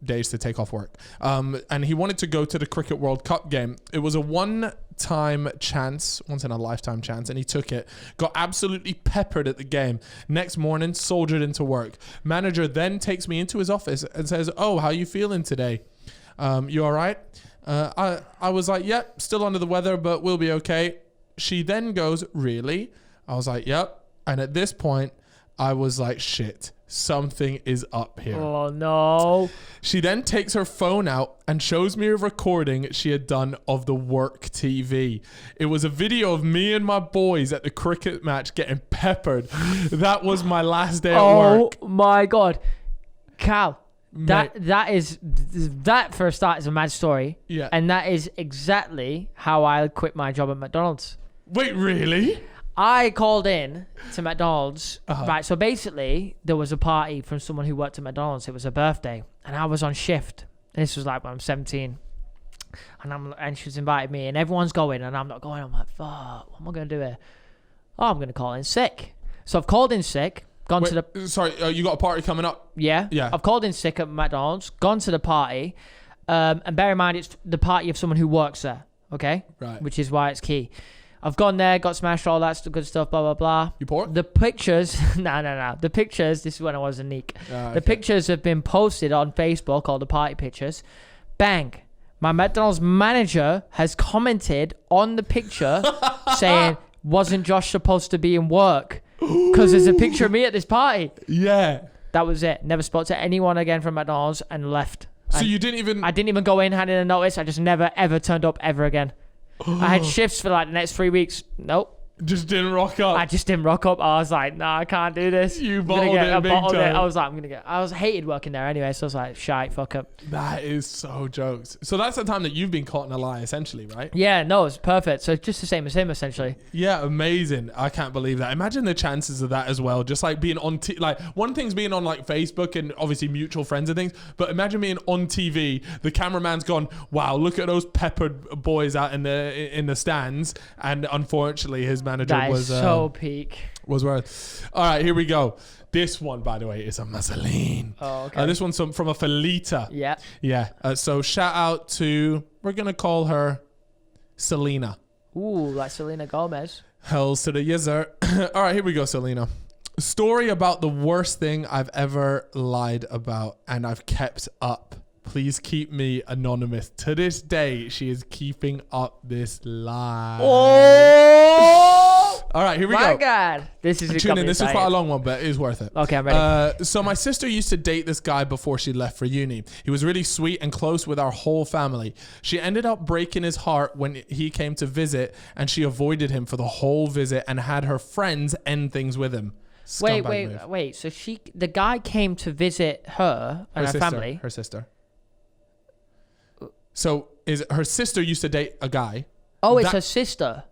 days to take off work. And he wanted to go to the Cricket World Cup game. It was a once in a lifetime chance, and he took it. Got absolutely peppered at the game. Next morning, soldiered into work. Manager then takes me into his office and says, "Oh, how you feeling today? You all right?" I was like, "Yep, still under the weather, but we'll be okay." She then goes, "Really?" I was like, "Yep." And at this point, I was like, shit, something is up here. Oh, no. She then takes her phone out and shows me a recording she had done of the work TV. It was a video of me and my boys at the cricket match getting peppered. That was my last day at work. Oh, my God. Cal. That for a start is a mad story. Yeah. And that is exactly how I quit my job at McDonald's. Wait, really? I called in to McDonald's. Right, so basically there was a party from someone who worked at McDonald's. It was a birthday and I was on shift. And this was like when I'm 17. And she's invited me and everyone's going and I'm not going. I'm like, fuck, what am I going to do here? Oh, I'm going to call in sick. So I've called in sick. Sorry, you got a party coming up? Yeah. I've called in sick at McDonald's, gone to the party, and bear in mind it's the party of someone who works there, okay? Right. Which is why it's key. I've gone there, got smashed, all that good stuff, blah, blah, blah. You poor? The pictures, no. The pictures, this is when I was a neek. Okay. The pictures have been posted on Facebook, all the party pictures. Bang. My McDonald's manager has commented on the picture saying, wasn't Josh supposed to be in work? Because there's a picture of me at this party. Yeah. That was it. Never spoke to anyone again from McDonald's and left. So you didn't even... I didn't even go in, hand in a notice. I just never, ever turned up ever again. I had shifts for like the next 3 weeks. Nope. Just didn't rock up. I just didn't rock up. I was like, nah, I can't do this. You bottled it big time. I was like, I was hated working there anyway, so I was like, shite, fuck up. That is so jokes. So that's the time that you've been caught in a lie, essentially, right? Yeah, no, it's perfect. So it's just the same as him, essentially. Yeah, amazing. I can't believe that. Imagine the chances of that as well. Just like being on, like one thing's being on like Facebook and obviously mutual friends and things, but imagine being on TV. The cameraman's gone, wow, look at those peppered boys out in the stands, and unfortunately his manager was so peak. Was worth. All right, here we go. This one, by the way, is a Mussolini. Oh, okay. This one's from a Felita. Yeah. Yeah. So shout out to, we're going to call her Selena. Ooh, like Selena Gomez. Hells to the user. All right, here we go, Selena. Story about the worst thing I've ever lied about and I've kept up. Please keep me anonymous. To this day, she is keeping up this lie. Oh! All right, here we go. My God. This is This is quite a long one, but it is worth it. Okay, I'm ready. So my sister used to date this guy before she left for uni. He was really sweet and close with our whole family. She ended up breaking his heart when he came to visit, and she avoided him for the whole visit and had her friends end things with him. Wait. So the guy came to visit her and her family. Her sister. So her sister used to date a guy. Oh, it's her sister.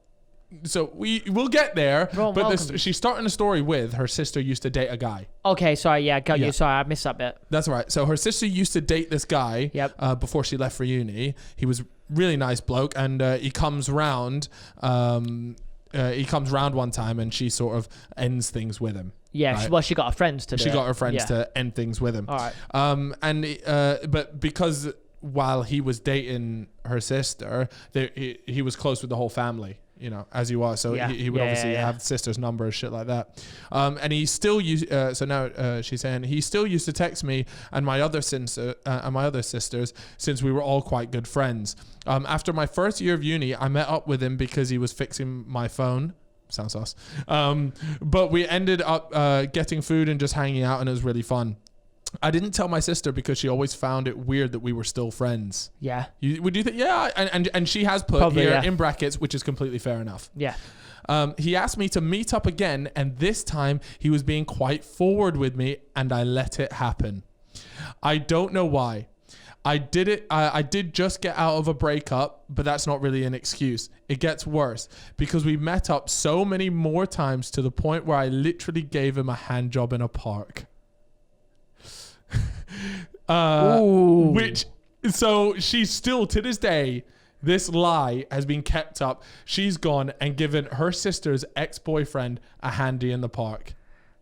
So we'll get there. But she's starting a story with her sister used to date a guy. Okay, sorry. Yeah, got you. Sorry, I missed that bit. That's all right. So her sister used to date this guy. Yep. Before she left for uni. He was really nice bloke, and he comes round. He comes round one time, and she sort of ends things with him. Yeah, right? she got her friends to do She it. got her friends to end things with him. All right. But because while he was dating her sister, he was close with the whole family, you know, as you are. So he would obviously have sister's number, shit like that. And he still used. So now she's saying he still used to text me and my other sisters since we were all quite good friends. After my first year of uni, I met up with him because he was fixing my phone. Sounds sus. But we ended up getting food and just hanging out, and it was really fun. I didn't tell my sister because she always found it weird that we were still friends. Yeah. Would you think? Yeah. And she has put probably, here in brackets, which is completely fair enough. Yeah. He asked me to meet up again, and this time he was being quite forward with me, and I let it happen. I don't know why. I did it. I did just get out of a breakup, but that's not really an excuse. It gets worse because we met up so many more times to the point where I literally gave him a hand job in a park. So she's still, to this day, this lie has been kept up. She's gone and given her sister's ex-boyfriend a handy in the park.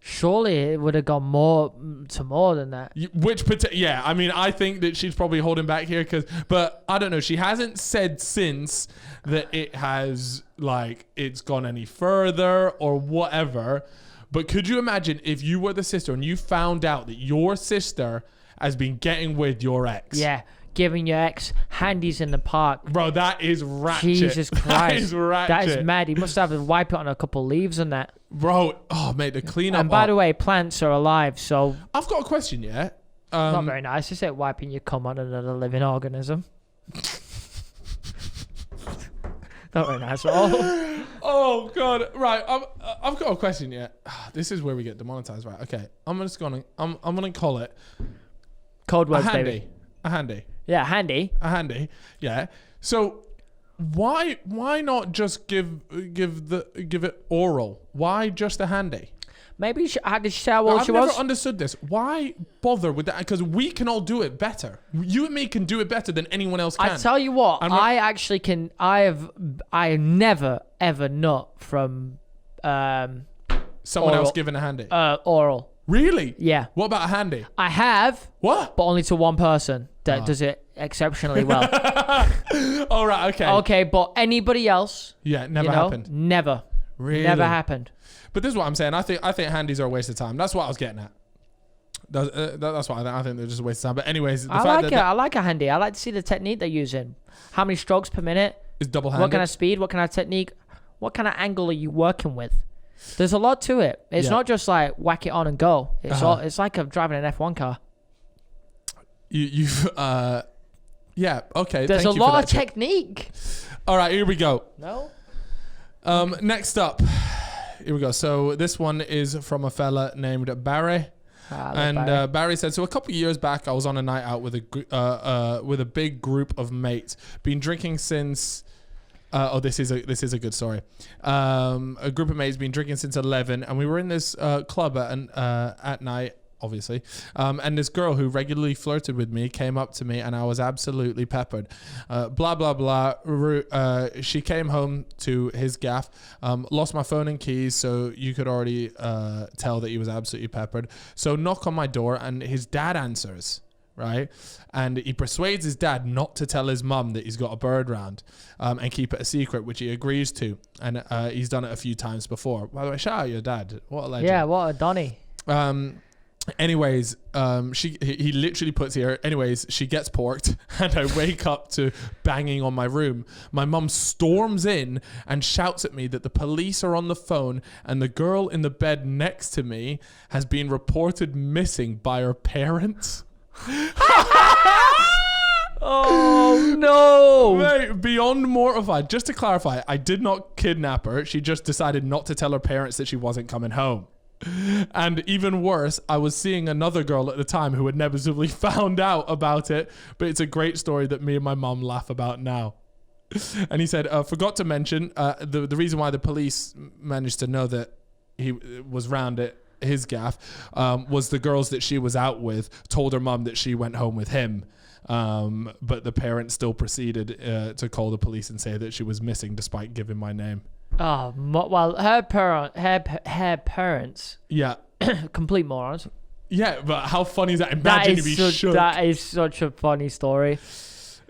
Surely it would have gone more than that. I mean, I think that she's probably holding back here but I don't know. She hasn't said since that it has, like, it's gone any further or whatever. But could you imagine if you were the sister and you found out that your sister has been getting with your ex? Yeah. Giving your ex handies in the park. Bro, that is ratchet. Jesus Christ. That is ratchet. That is mad. He must have to wipe it on a couple of leaves and that. Bro, oh, mate, the cleanup. And by the way, plants are alive, so... I've got a question, yeah? Not very nice, is it? Wiping your cum on another living organism. Not very nice at all. Oh, God. Right, I've got a question, yeah? This is where we get demonetized, right? Okay, I'm gonna call it... Code words, baby. A handy. Yeah, handy. A handy. Yeah. So why not just give it oral? Why just a handy? Maybe did she say how old she was? I've never understood this. Why bother with that? Because we can all do it better. You and me can do it better than anyone else can. I tell you what, I actually can. I never ever nut from someone else giving a handy. Oral. Really? Yeah. What about a handy? I have. What? But only to one person that does it exceptionally well. All right. Okay. Okay, but anybody else? Yeah, never happened. Never. Really? Never happened. But this is what I'm saying. I think handies are a waste of time. That's what I was getting at. That's why I think they're just a waste of time. But anyways, I like a handy. I like to see the technique they're using. How many strokes per minute? Is double-handed. What kind of speed? What kind of technique? What kind of angle are you working with? There's a lot to it. It's not just like whack it on and go. It's like driving an F1 car. Yeah, okay. There's a lot of technique. All right, here we go. No? Next up. Here we go. So this one is from a fella named Barry. Barry. Barry said, so a couple of years back, I was on a night out with a big group of mates. Been drinking since... this is a good story. A group of mates been drinking since 11, and we were in this club at night, obviously. And this girl who regularly flirted with me came up to me, and I was absolutely peppered. Blah blah blah. She came home to his gaff. Lost my phone and keys, so you could already tell that he was absolutely peppered. So knock on my door, and his dad answers. Right, and he persuades his dad not to tell his mum that he's got a bird round, and keep it a secret, which he agrees to, and he's done it a few times before. By the way, shout out your dad, what a legend. Yeah, what a Donny. Anyways, he literally puts here. Anyways, she gets porked, and I wake up to banging on my room. My mum storms in and shouts at me that the police are on the phone, and the girl in the bed next to me has been reported missing by her parents. Oh no! Mate, beyond mortified. Just to clarify, I did not kidnap her. She just decided not to tell her parents that she wasn't coming home. And even worse, I was seeing another girl at the time who had inevitably found out about it. But it's a great story that me and my mum laugh about now. And he said, forgot to mention the reason why the police managed to know that he was round at his gaff was the girls that she was out with told her mum that she went home with him. But the parents still proceeded to call the police and say that she was missing despite giving my name. Oh, well, her parents. Yeah. Complete morons. Yeah, but how funny is that? Imagine you'd be shook. That is such a funny story.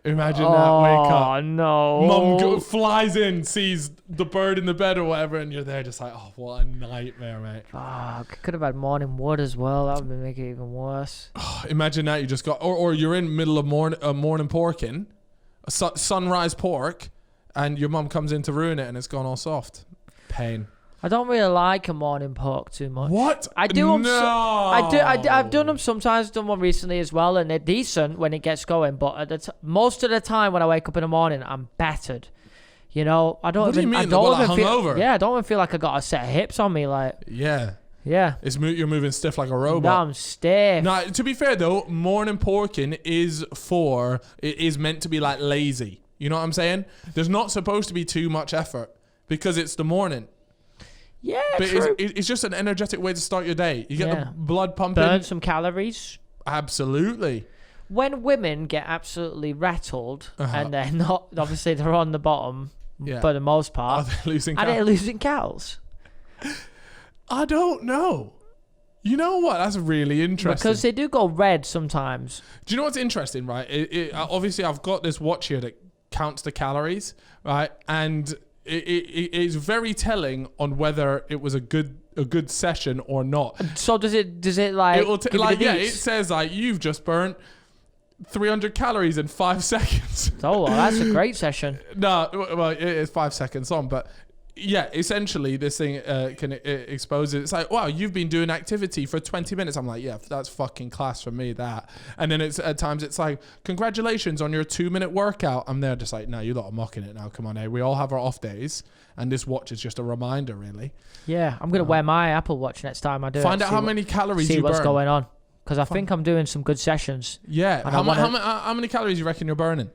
Imagine that, wake up. Oh, no. Mum flies in, sees the bird in the bed or whatever, and you're there just like, oh, what a nightmare, mate. Fuck. Could have had morning wood as well. That would make it even worse. Imagine that you just got, or you're in the middle of morning porking, sunrise pork, and your mum comes in to ruin it and it's gone all soft. Pain. I don't really like a morning pork too much. What? I do them. No. I've done them sometimes. Done one recently as well, and they're decent when it gets going. But at most of the time when I wake up in the morning, I'm battered. You know, I don't. What even, do you mean? I don't even feel. Hungover? Yeah, I don't even feel like I got a set of hips on me. Like. Yeah. Yeah. You're moving stiff like a robot. No, I'm stiff. Now, to be fair though, morning porking is meant to be like lazy. You know what I'm saying? There's not supposed to be too much effort because it's the morning. Yeah, but true. It's just an energetic way to start your day. You get the blood pumping. Burn some calories. Absolutely. When women get absolutely rattled and they're not, obviously they're on the bottom for the most part. Are they losing cows? Are they losing cows? I don't know. You know what? That's really interesting. Because they do go red sometimes. Do you know what's interesting, right? Obviously, I've got this watch here that counts the calories, right? And it's very telling on whether it was a good session or not. So does it like it says like you've just burnt 300 calories in 5 seconds. Oh, well, that's a great session. No, well, it is 5 seconds long, but yeah, essentially this thing can expose it. It's like, wow, you've been doing activity for 20 minutes. I'm like, yeah, that's fucking class for me, that. And then it's at times it's like, congratulations on your 2-minute workout. I'm there just like, no, you lot are mocking it now. Come on, we all have our off days, and this watch is just a reminder, really. Yeah, I'm gonna wear my Apple Watch next time I do it. Find out how many calories you burn. See what's going on, because I think I'm doing some good sessions. Yeah, how many calories you reckon you're burning?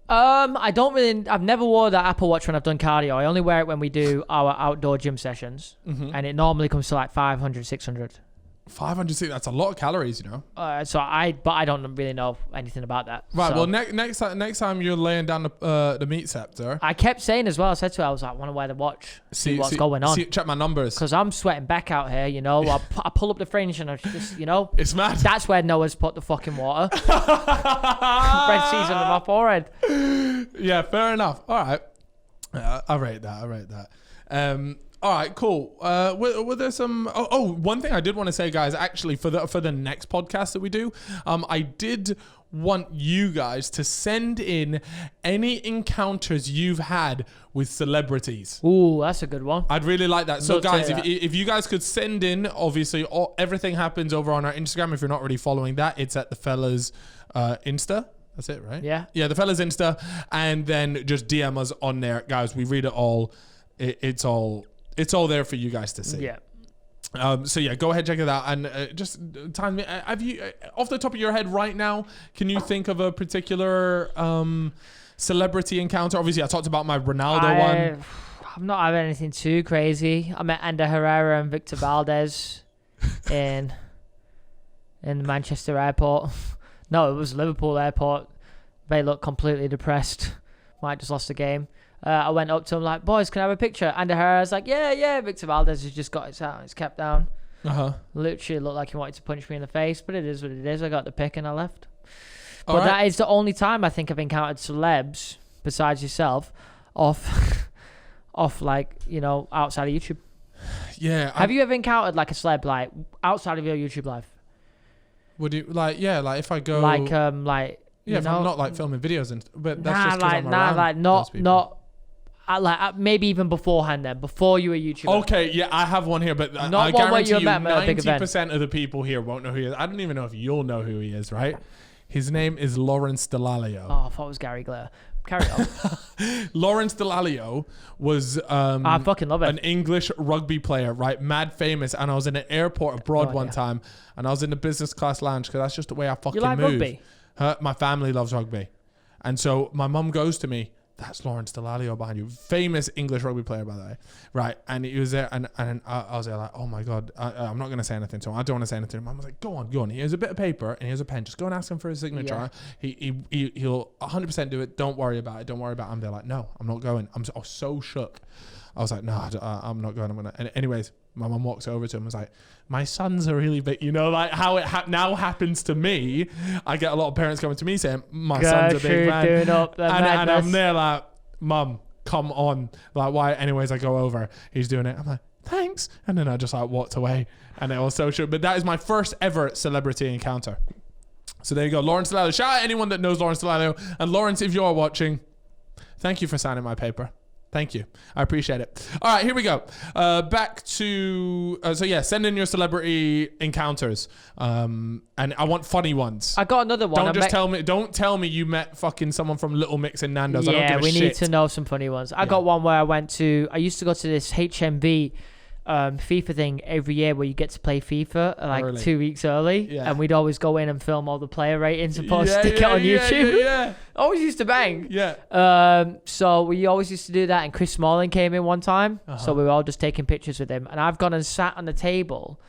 I don't really. I've never wore that Apple Watch when I've done cardio. I only wear it when we do our outdoor gym sessions, and it normally comes to like 500, 600. 500, that's a lot of calories, you know. But I don't really know anything about that. Right. So. Well, next time you're laying down the meat scepter. I kept saying as well. I said to her, I was like, I want to wear the watch, see what's going on. Check my numbers. Because I'm sweating back out here, you know. I pull up the fringe and I just, you know. It's mad. That's where Noah's put the fucking water. Red season on my forehead. Yeah, fair enough. All right. I rate that. All right, cool. Were there some? One thing I did want to say, guys. Actually, for the next podcast that we do, I did want you guys to send in any encounters you've had with celebrities. Ooh, that's a good one. I'd really like that. So, guys, if you guys could send in, obviously, everything happens over on our Instagram. If you're not already following that, it's at the fellas Insta. That's it, right? Yeah. Yeah, the fellas Insta, and then just DM us on there, guys. We read it all. It's all there for you guys to see. Yeah. So yeah, go ahead, check it out, and just time me. Have you, off the top of your head right now, can you think of a particular celebrity encounter? Obviously, I talked about my Ronaldo one. I'm not having anything too crazy. I met Ander Herrera and Victor Valdez in Manchester airport. No, it was Liverpool airport. They looked completely depressed. Might just lost the game. I went up to him like, boys, can I have a picture? And Herrera's like, yeah. Victor Valdez has just got his out. It's kept down. Literally looked like he wanted to punch me in the face, but it is what it is. I got the pick and I left. But that is the only time I think I've encountered celebs, besides yourself, off like, you know, outside of YouTube. Yeah. Have you ever encountered like a celeb like outside of your YouTube life? Would you like if I go like yeah, if I'm not like filming videos but that's just 'cause I'm around those people. Maybe even beforehand then, before you were a YouTuber. Okay, yeah, I have one here, but not I one where guarantee you you met at a big event. 90% of the people here won't know who he is. I don't even know if you'll know who he is, right? His name is Lawrence Dallaglio. Oh, I thought it was Gary Glare. Carry on. Lawrence Dallaglio was I fucking love it. An English rugby player, right? Mad famous. And I was in an airport abroad one time, and I was in the business class lounge because that's just the way I fucking you like move. Rugby? My family loves rugby. And so my mum goes to me, that's Lawrence Delalio behind you. Famous English rugby player, by the way. Right. And he was there, and I was there like, oh my God, I'm not going to say anything to him. I don't want to say anything to him. I was like, go on. Here's a bit of paper and here's a pen. Just go and ask him for his signature. Yeah. He'll 100% do it. Don't worry about it. I'm there like, no, I'm not going. I was so shook. I was like, no, I'm not going. I'm going to. And anyways, my mum walks over to him and was like, my son's a really big, like how it now happens to me. I get a lot of parents coming to me saying, my son's a big man. And I'm there like, Mum, come on. Like, why? Anyways, I go over. He's doing it. I'm like, thanks. And then I just like walked away. And it was so true. But that is my first ever celebrity encounter. So there you go. Lawrence Delalio. Shout out anyone that knows Lawrence Delalio. And Lawrence, if you're watching, thank you for signing my paper. Thank you. I appreciate it. All right, here we go. Back to... send in your celebrity encounters. And I want funny ones. I got another one. Don't tell me you met fucking someone from Little Mix in Nando's. Yeah, I don't give a shit. We need to know some funny ones. I got one where I used to go to this HMB FIFA thing every year where you get to play FIFA like 2 weeks early, and we'd always go in and film all the player ratings and stick it on YouTube. Yeah. Always used to bang. So we always used to do that, and Chris Smalling came in one time, so we were all just taking pictures with him, and I've gone and sat on the table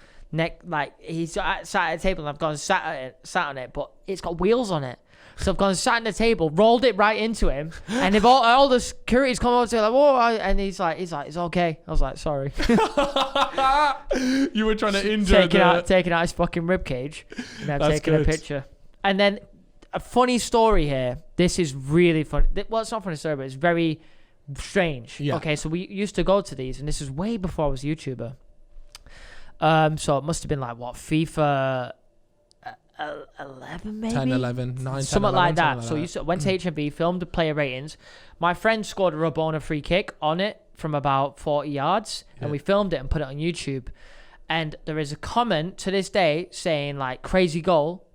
he's sat at a table, and I've gone and sat on it, but it's got wheels on it. So I've gone and sat on the table, rolled it right into him, and if all the security's come over to him, like, whoa, and he's like, it's okay. I was like, sorry. You were trying to injure taking out his fucking ribcage, and I'm taking a picture. And then a funny story here. This is really funny. Well, it's not a funny story, but it's very strange. Yeah. Okay, so we used to go to these, and this is way before I was a YouTuber. So it must have been like FIFA 11 maybe? 10, 11, 9, something 10, 11, like that. Something So went to HMB, filmed the player ratings. My friend scored a Rabona free kick on it from about 40 yards, and we filmed it and put it on YouTube. And there is a comment to this day saying like crazy goal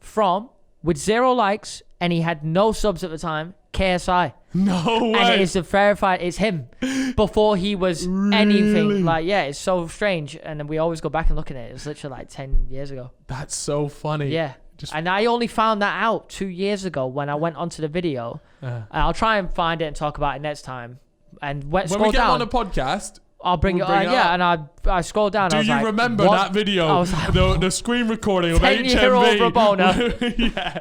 with 0 likes, and he had no subs at the time, KSI. No way. And it is verified, it's him before he was anything. Like, yeah, it's so strange. And then we always go back and look at it. It was literally like 10 years ago. That's so funny. Yeah. And I only found that out 2 years ago when I went onto the video. I'll try and find it and talk about it next time. And when we get on a podcast, I'll bring it up. Yeah, and I scrolled down. Do you remember that video? I was like, the screen recording of HMV? 10-year-old Rabona. Yeah.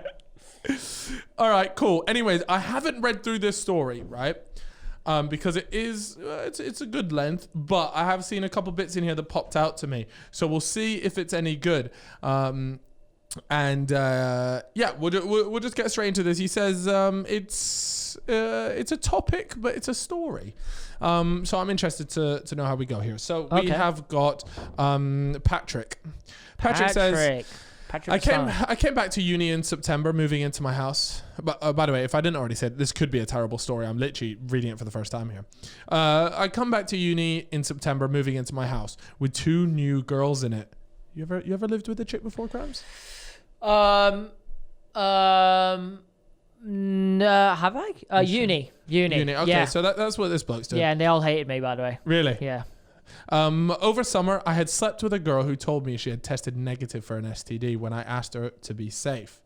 All right, cool. Anyways, I haven't read through this story, right? Because it is, it's a good length, but I have seen a couple bits in here that popped out to me. So we'll see if it's any good. We'll just get straight into this. He says it's a topic, but it's a story. So I'm interested to know how we go here. So we have got Patrick. Patrick says, I came back to uni in September, moving into my house. But by the way, if I didn't already say it, this could be a terrible story. I'm literally reading it for the first time here. I come back to uni in September, moving into my house with 2 new girls in it. You ever lived with a chick before, Krams? No, have I? Uni. Okay, yeah. So that's what this bloke's doing. Yeah, and they all hated me, by the way. Really? Yeah. Over summer, I had slept with a girl who told me she had tested negative for an STD when I asked her to be safe.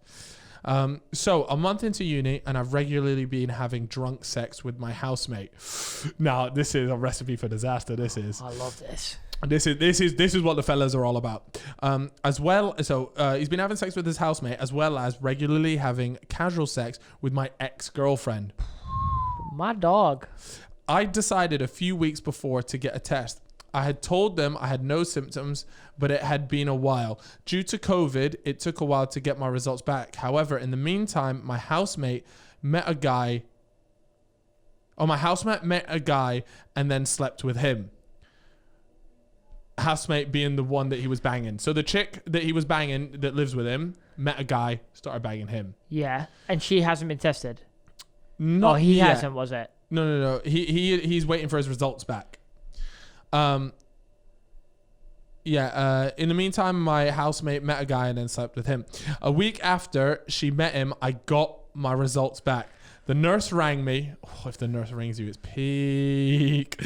So a month into uni, and I've regularly been having drunk sex with my housemate. Now, this is a recipe for disaster. This is. I love this. This is what the fellas are all about. He's been having sex with his housemate, as well as regularly having casual sex with my ex-girlfriend. My dog. I decided a few weeks before to get a test. I had told them I had no symptoms, but it had been a while. Due to COVID, it took a while to get my results back. However, in the meantime, my housemate met a guy and then slept with him. Housemate being the one that he was banging. So the chick that he was banging that lives with him met a guy, started banging him. Yeah, and she hasn't been tested. Not he yet. hasn't, was it? No. He's waiting for his results back. In the meantime, my housemate met a guy and then slept with him. A week after she met him, I got my results back. The nurse rang me. Oh, if the nurse rings you, it's peak.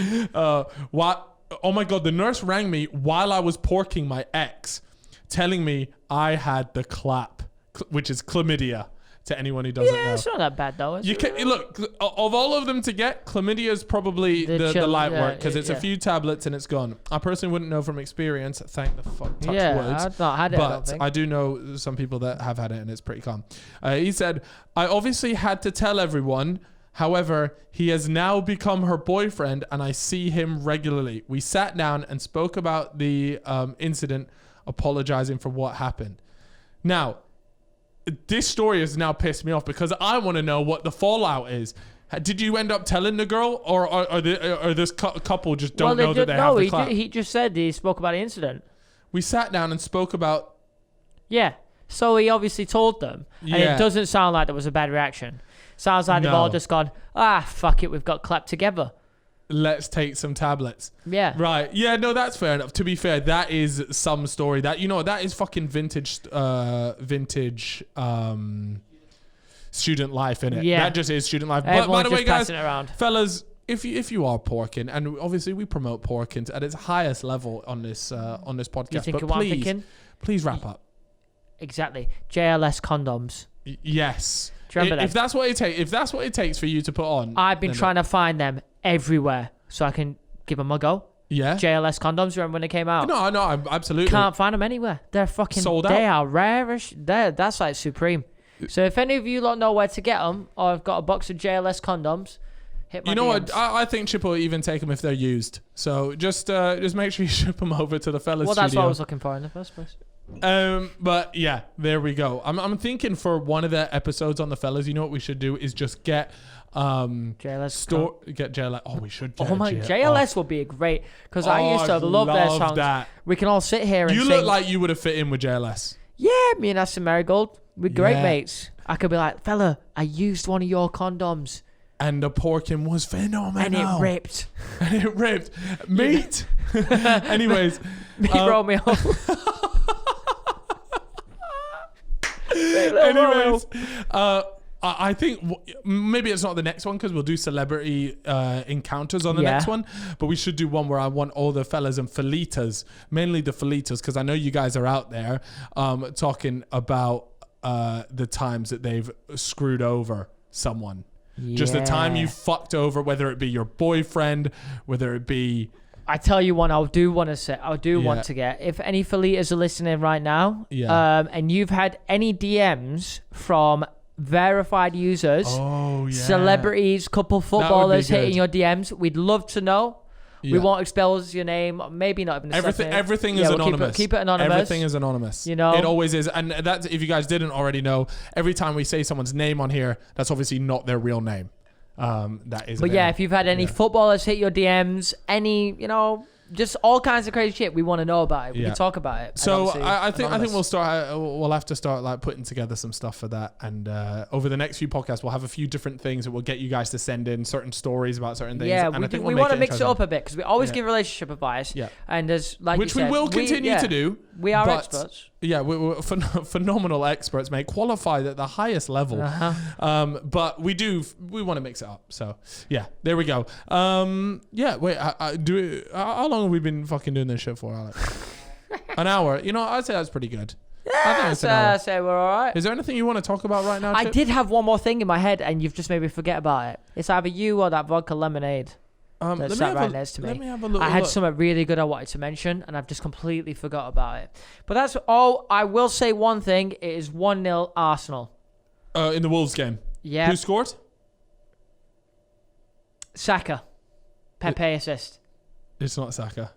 Oh my God, the nurse rang me while I was porking my ex, telling me I had the clap, which is chlamydia, to anyone who doesn't know. It's not that bad though. You can look of all of them to get. Chlamydia is probably the light work because it's a few tablets and it's gone. I personally wouldn't know from experience. Thank the fuck. Touch words. I've not had it. But I do know some people that have had it and it's pretty calm. He said, "I obviously had to tell everyone. However, he has now become her boyfriend and I see him regularly. We sat down and spoke about the incident, apologizing for what happened." Now, this story has now pissed me off because I want to know what the fallout is. Did you end up telling the girl, or this couple just don't know that they have the clout? He just said he spoke about the incident. We sat down and spoke about... Yeah. So he obviously told them. And it doesn't sound like there was a bad reaction. Sounds like they've all just gone, fuck it, we've got clapped together. Let's take some tablets. Yeah. Right. Yeah, no, that's fair enough. To be fair, that is some story. That, that is fucking vintage student life, innit? Yeah. That just is student life. Everyone's But by the way, guys, around. fellas, if you are porking, and obviously we promote porking at its highest level on this podcast, You think but what I'm thinking? please wrap up. Exactly. JLS condoms. Yes. Do you remember if that's what it takes for you to put on, I've been trying to find them everywhere so I can give them a go. Yeah. JLS condoms. Remember when they came out? No, absolutely. Can't find them anywhere. They're fucking sold out. They are rarish. That's like supreme. So if any of you lot know where to get them, or I've got a box of JLS condoms, hit my DMs. What? I think Chip will even take them if they're used. So just make sure you ship them over to the fellas. Well, that's studio. what I was looking for in the first place. But yeah, there we go. I'm thinking for one of the episodes on the fellas, you know what we should do is just get JLS get JLS. Oh, we should. JLS would be great because I used to love their songs. That. We can all sit here and you sing. look like you would have fit in with JLS. Yeah, me and Aston Marigold, we're great mates. I could be like, fella, I used one of your condoms. And the porking was phenomenal. And it ripped. Meat. Anyways. Meat Romeo. Anyways, I think maybe it's not the next one because we'll do celebrity encounters on the next one, but we should do one where I want all the fellas and felitas, mainly the felitas, because I know you guys are out there talking about the times that they've screwed over someone. Just the time you fucked over, whether it be your boyfriend, whether it be... I tell you one, I do want to get, if any felitas are listening right now, and you've had any DMs from verified users, celebrities, couple footballers hitting your DMs, we'd love to know. Yeah. We won't expose your name, maybe not even everything is anonymous. Keep it anonymous. Everything is anonymous. It always is. And that's, if you guys didn't already know, every time we say someone's name on here, that's obviously not their real name. That is. But yeah, if you've had any footballers hit your DMs, any, just all kinds of crazy shit, we want to know about it. We can talk about it. So I think we'll have to start like putting together some stuff for that, and over the next few podcasts we'll have a few different things that will get you guys to send in certain stories about certain things. Yeah, and we want to mix it up a bit because we always give relationship advice. Yeah, and there's which you said, we will continue to do. We are experts. Yeah, we're phenomenal experts, mate. Qualified at the highest level. But we want to mix it up. So yeah, there we go. Wait, how long have we been fucking doing this shit for, Alex? An hour. I'd say that's pretty good. Yeah, I'd say we're all right. Is there anything you want to talk about right now, Chip? I did have one more thing in my head, and you've just made me forget about it. It's either you or that vodka lemonade. That sat right next to me. Let me have a look. I had something really good I wanted to mention, and I've just completely forgot about it. But that's all. I will say one thing. It is 1-0 Arsenal. In the Wolves game? Yeah. Who scored? Saka. Pepe assist. It's not Saka.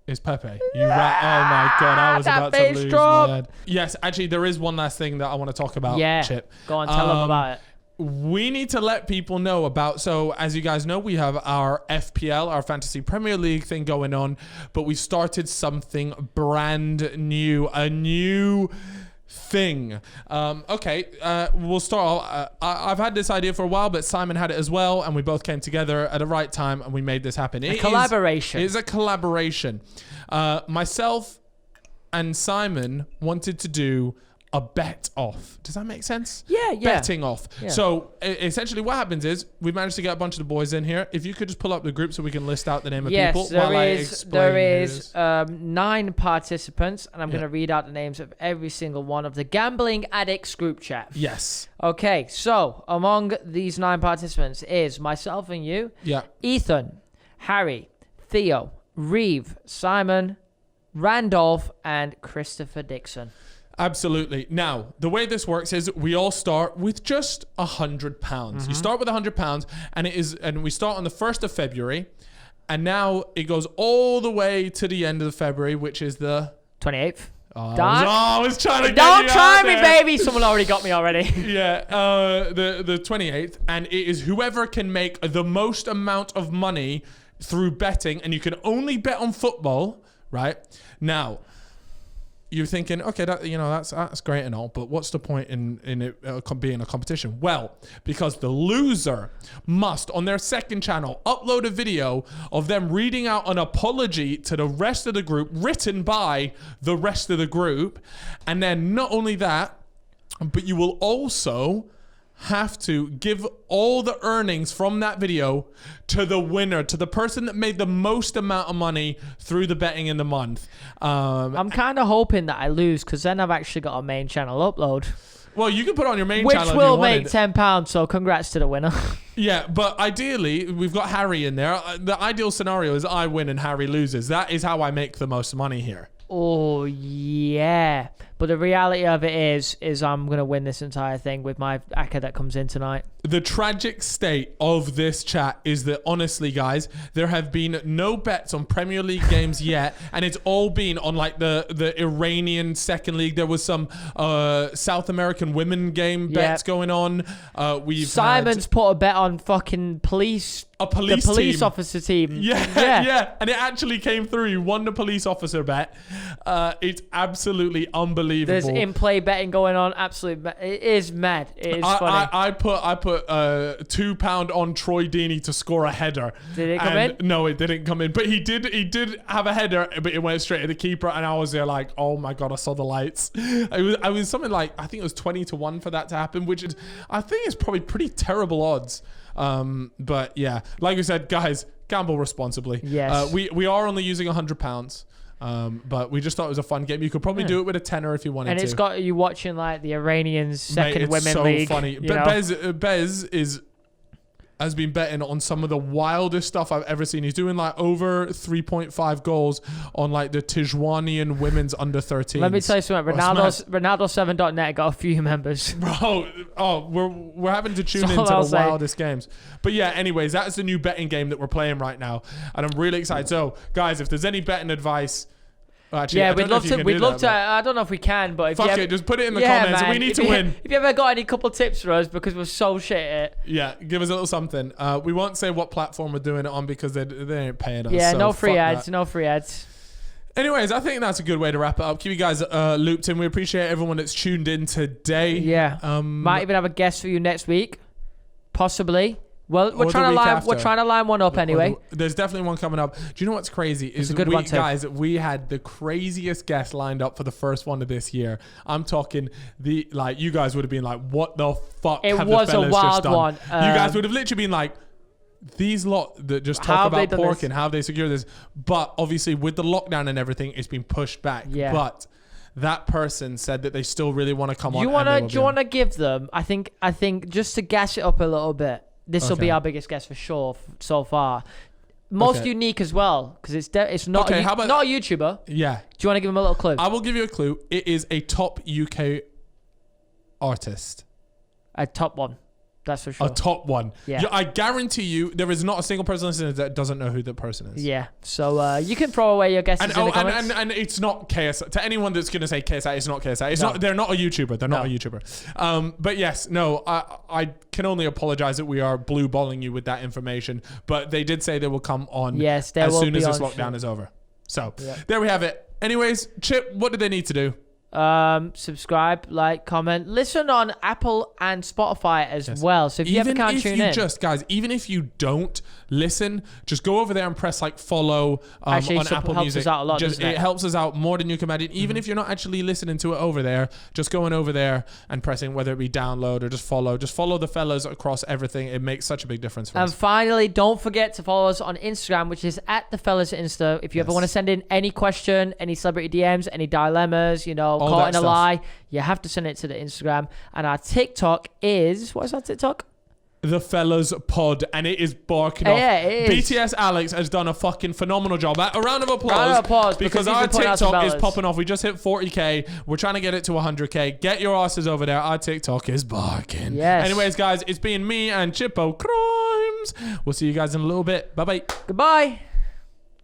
It's Pepe. Oh my God, I was about to lose my head. Yes, actually, there is one last thing that I want to talk about, Chip. Go on, tell them about it. We need to let people know about, so as you guys know, we have our FPL, our Fantasy Premier League thing going on, but we started something brand new, a new thing. We'll start. I've had this idea for a while, but Simon had it as well, and we both came together at the right time, and we made this happen. It is a collaboration. Myself and Simon wanted to do a bet off. Does that make sense? Yeah. Betting off. Yeah. So essentially what happens is we managed to get a bunch of the boys in here. If you could just pull up the group so we can list out the name of people while I explain. There is 9 participants, and I'm going to read out the names of every single one of the Gambling Addicts group chat. Yes. Okay, so among these 9 participants is myself and you, Ethan, Harry, Theo, Reeve, Simon, Randolph, and Christopher Dixon. Absolutely. Now, the way this works is we all start with just £100. You start with £100, and we start on the 1st of February, and now it goes all the way to the end of February, which is the 28th. I was trying to get Don't you try out me, there. baby. Someone already got me already. The 28th, and it is whoever can make the most amount of money through betting, and you can only bet on football, right? Now, you're thinking, okay, that's great and all, but what's the point in it being a competition? Well, because the loser must, on their second channel, upload a video of them reading out an apology to the rest of the group, written by the rest of the group, and then not only that, but you will also have to give all the earnings from that video to the winner, to the person that made the most amount of money through the betting in the month. I'm kind of hoping that I lose, because then I've actually got a main channel upload. Well, you can put it on your main which channel if will you make wanted. £10, so congrats to the winner. Yeah, but ideally, we've got Harry in there. The ideal scenario is I win and Harry loses. That is how I make the most money here. Oh, yeah. But the reality of it is I'm going to win this entire thing with my ACCA that comes in tonight. The tragic state of this chat is that, honestly, guys, there have been no bets on Premier League games yet, and it's all been on like the Iranian second league. There was some South American women game bets going on. Simon's put a bet on fucking police. The police team. Officer team. Yeah. And it actually came through. He won the police officer bet. It's absolutely unbelievable. There's in-play betting going on. Absolutely. It is mad. It is funny. I put £2 on Troy Deeney to score a header. Did it come in? No, it didn't come in. But he did have a header, but it went straight to the keeper. And I was there like, oh my God, I saw the lights. I was something like, I think it was 20-1 for that to happen, which is, I think is probably pretty terrible odds. But yeah, like we said, guys, gamble responsibly. Yes. We are only using £100. But we just thought it was a fun game. You could probably do it with a tenner if you wanted to. And it's got you watching like the Iranians second women league. It's so funny. Bez has been betting on some of the wildest stuff I've ever seen. He's doing like over 3.5 goals on like the Tijuanian women's under 13. Let me tell you something. Ronaldo7.net got a few members. Bro, we're having to tune into the wildest games. But yeah, anyways, that's the new betting game that we're playing right now, and I'm really excited. So, guys, if there's any betting advice. Actually, we'd love to. I don't know if we can, but fuck it, just put it in the comments. Man, we need to win. If you ever got any couple tips for us, because we're so shit at it. Yeah, give us a little something. We won't say what platform we're doing it on because they ain't paying us. Yeah, so no free ads. That. No free ads. Anyways, I think that's a good way to wrap it up. Keep you guys looped in. We appreciate everyone that's tuned in today. Yeah. Might even have a guest for you next week, possibly. Well, we're trying to line one up anyway. There's definitely one coming up. Do you know what's crazy? It's a good one too. Guys, we had the craziest guest lined up for the first one of this year. I'm talking you guys would have been like, what the fuck have the fellas just done? It was a wild one. You guys would have literally been like, these lot that just talk about pork and how they secure this. But obviously with the lockdown and everything, it's been pushed back. Yeah. But that person said that they still really want to come on. Do you want to give them, I think just to gas it up a little bit, this will be our biggest guest for sure so far. Most unique as well, because it's not not a YouTuber. Yeah. Do you want to give him a little clue? I will give you a clue. It is a top UK artist. A top one. That's for sure. A top one. Yeah. I guarantee you there is not a single person listening that doesn't know who the person is. Yeah. So you can throw away your guesses in the comments. And it's not KSI. To anyone that's going to say KSI, it's not KSI. It's not. They're not a YouTuber. They're not a YouTuber. But yes, no, I can only apologize that we are blue balling you with that information. But they did say they will come on as soon as this lockdown is over. So there we have it. Anyways, Chip, what do they need to do? subscribe, like, comment, listen on Apple and Spotify as well. So if you ever can't tune in, guys, even if you don't listen, just go over there and press like follow on Apple Music. Us out a lot, it helps us out more than you can imagine. Even if you're not actually listening to it over there, just going over there and pressing whether it be download or just follow the fellas across everything. It makes such a big difference for us. And finally, don't forget to follow us on Instagram, which is @thefellas_insta. If you ever want to send in any question, any celebrity DMs, any dilemmas, caught in a lie, you have to send it to the Instagram. And our TikTok is, what is our TikTok? The Fellas Pod, and it is barking off. Yeah, it is. BTS Alex has done a fucking phenomenal job. A round of applause because our TikTok is popping off. We just hit 40k. We're trying to get it to 100k. Get your asses over there. Our TikTok is barking. Yes. Anyways, guys, it's been me and Chippo Crimes. We'll see you guys in a little bit. Bye bye. Goodbye.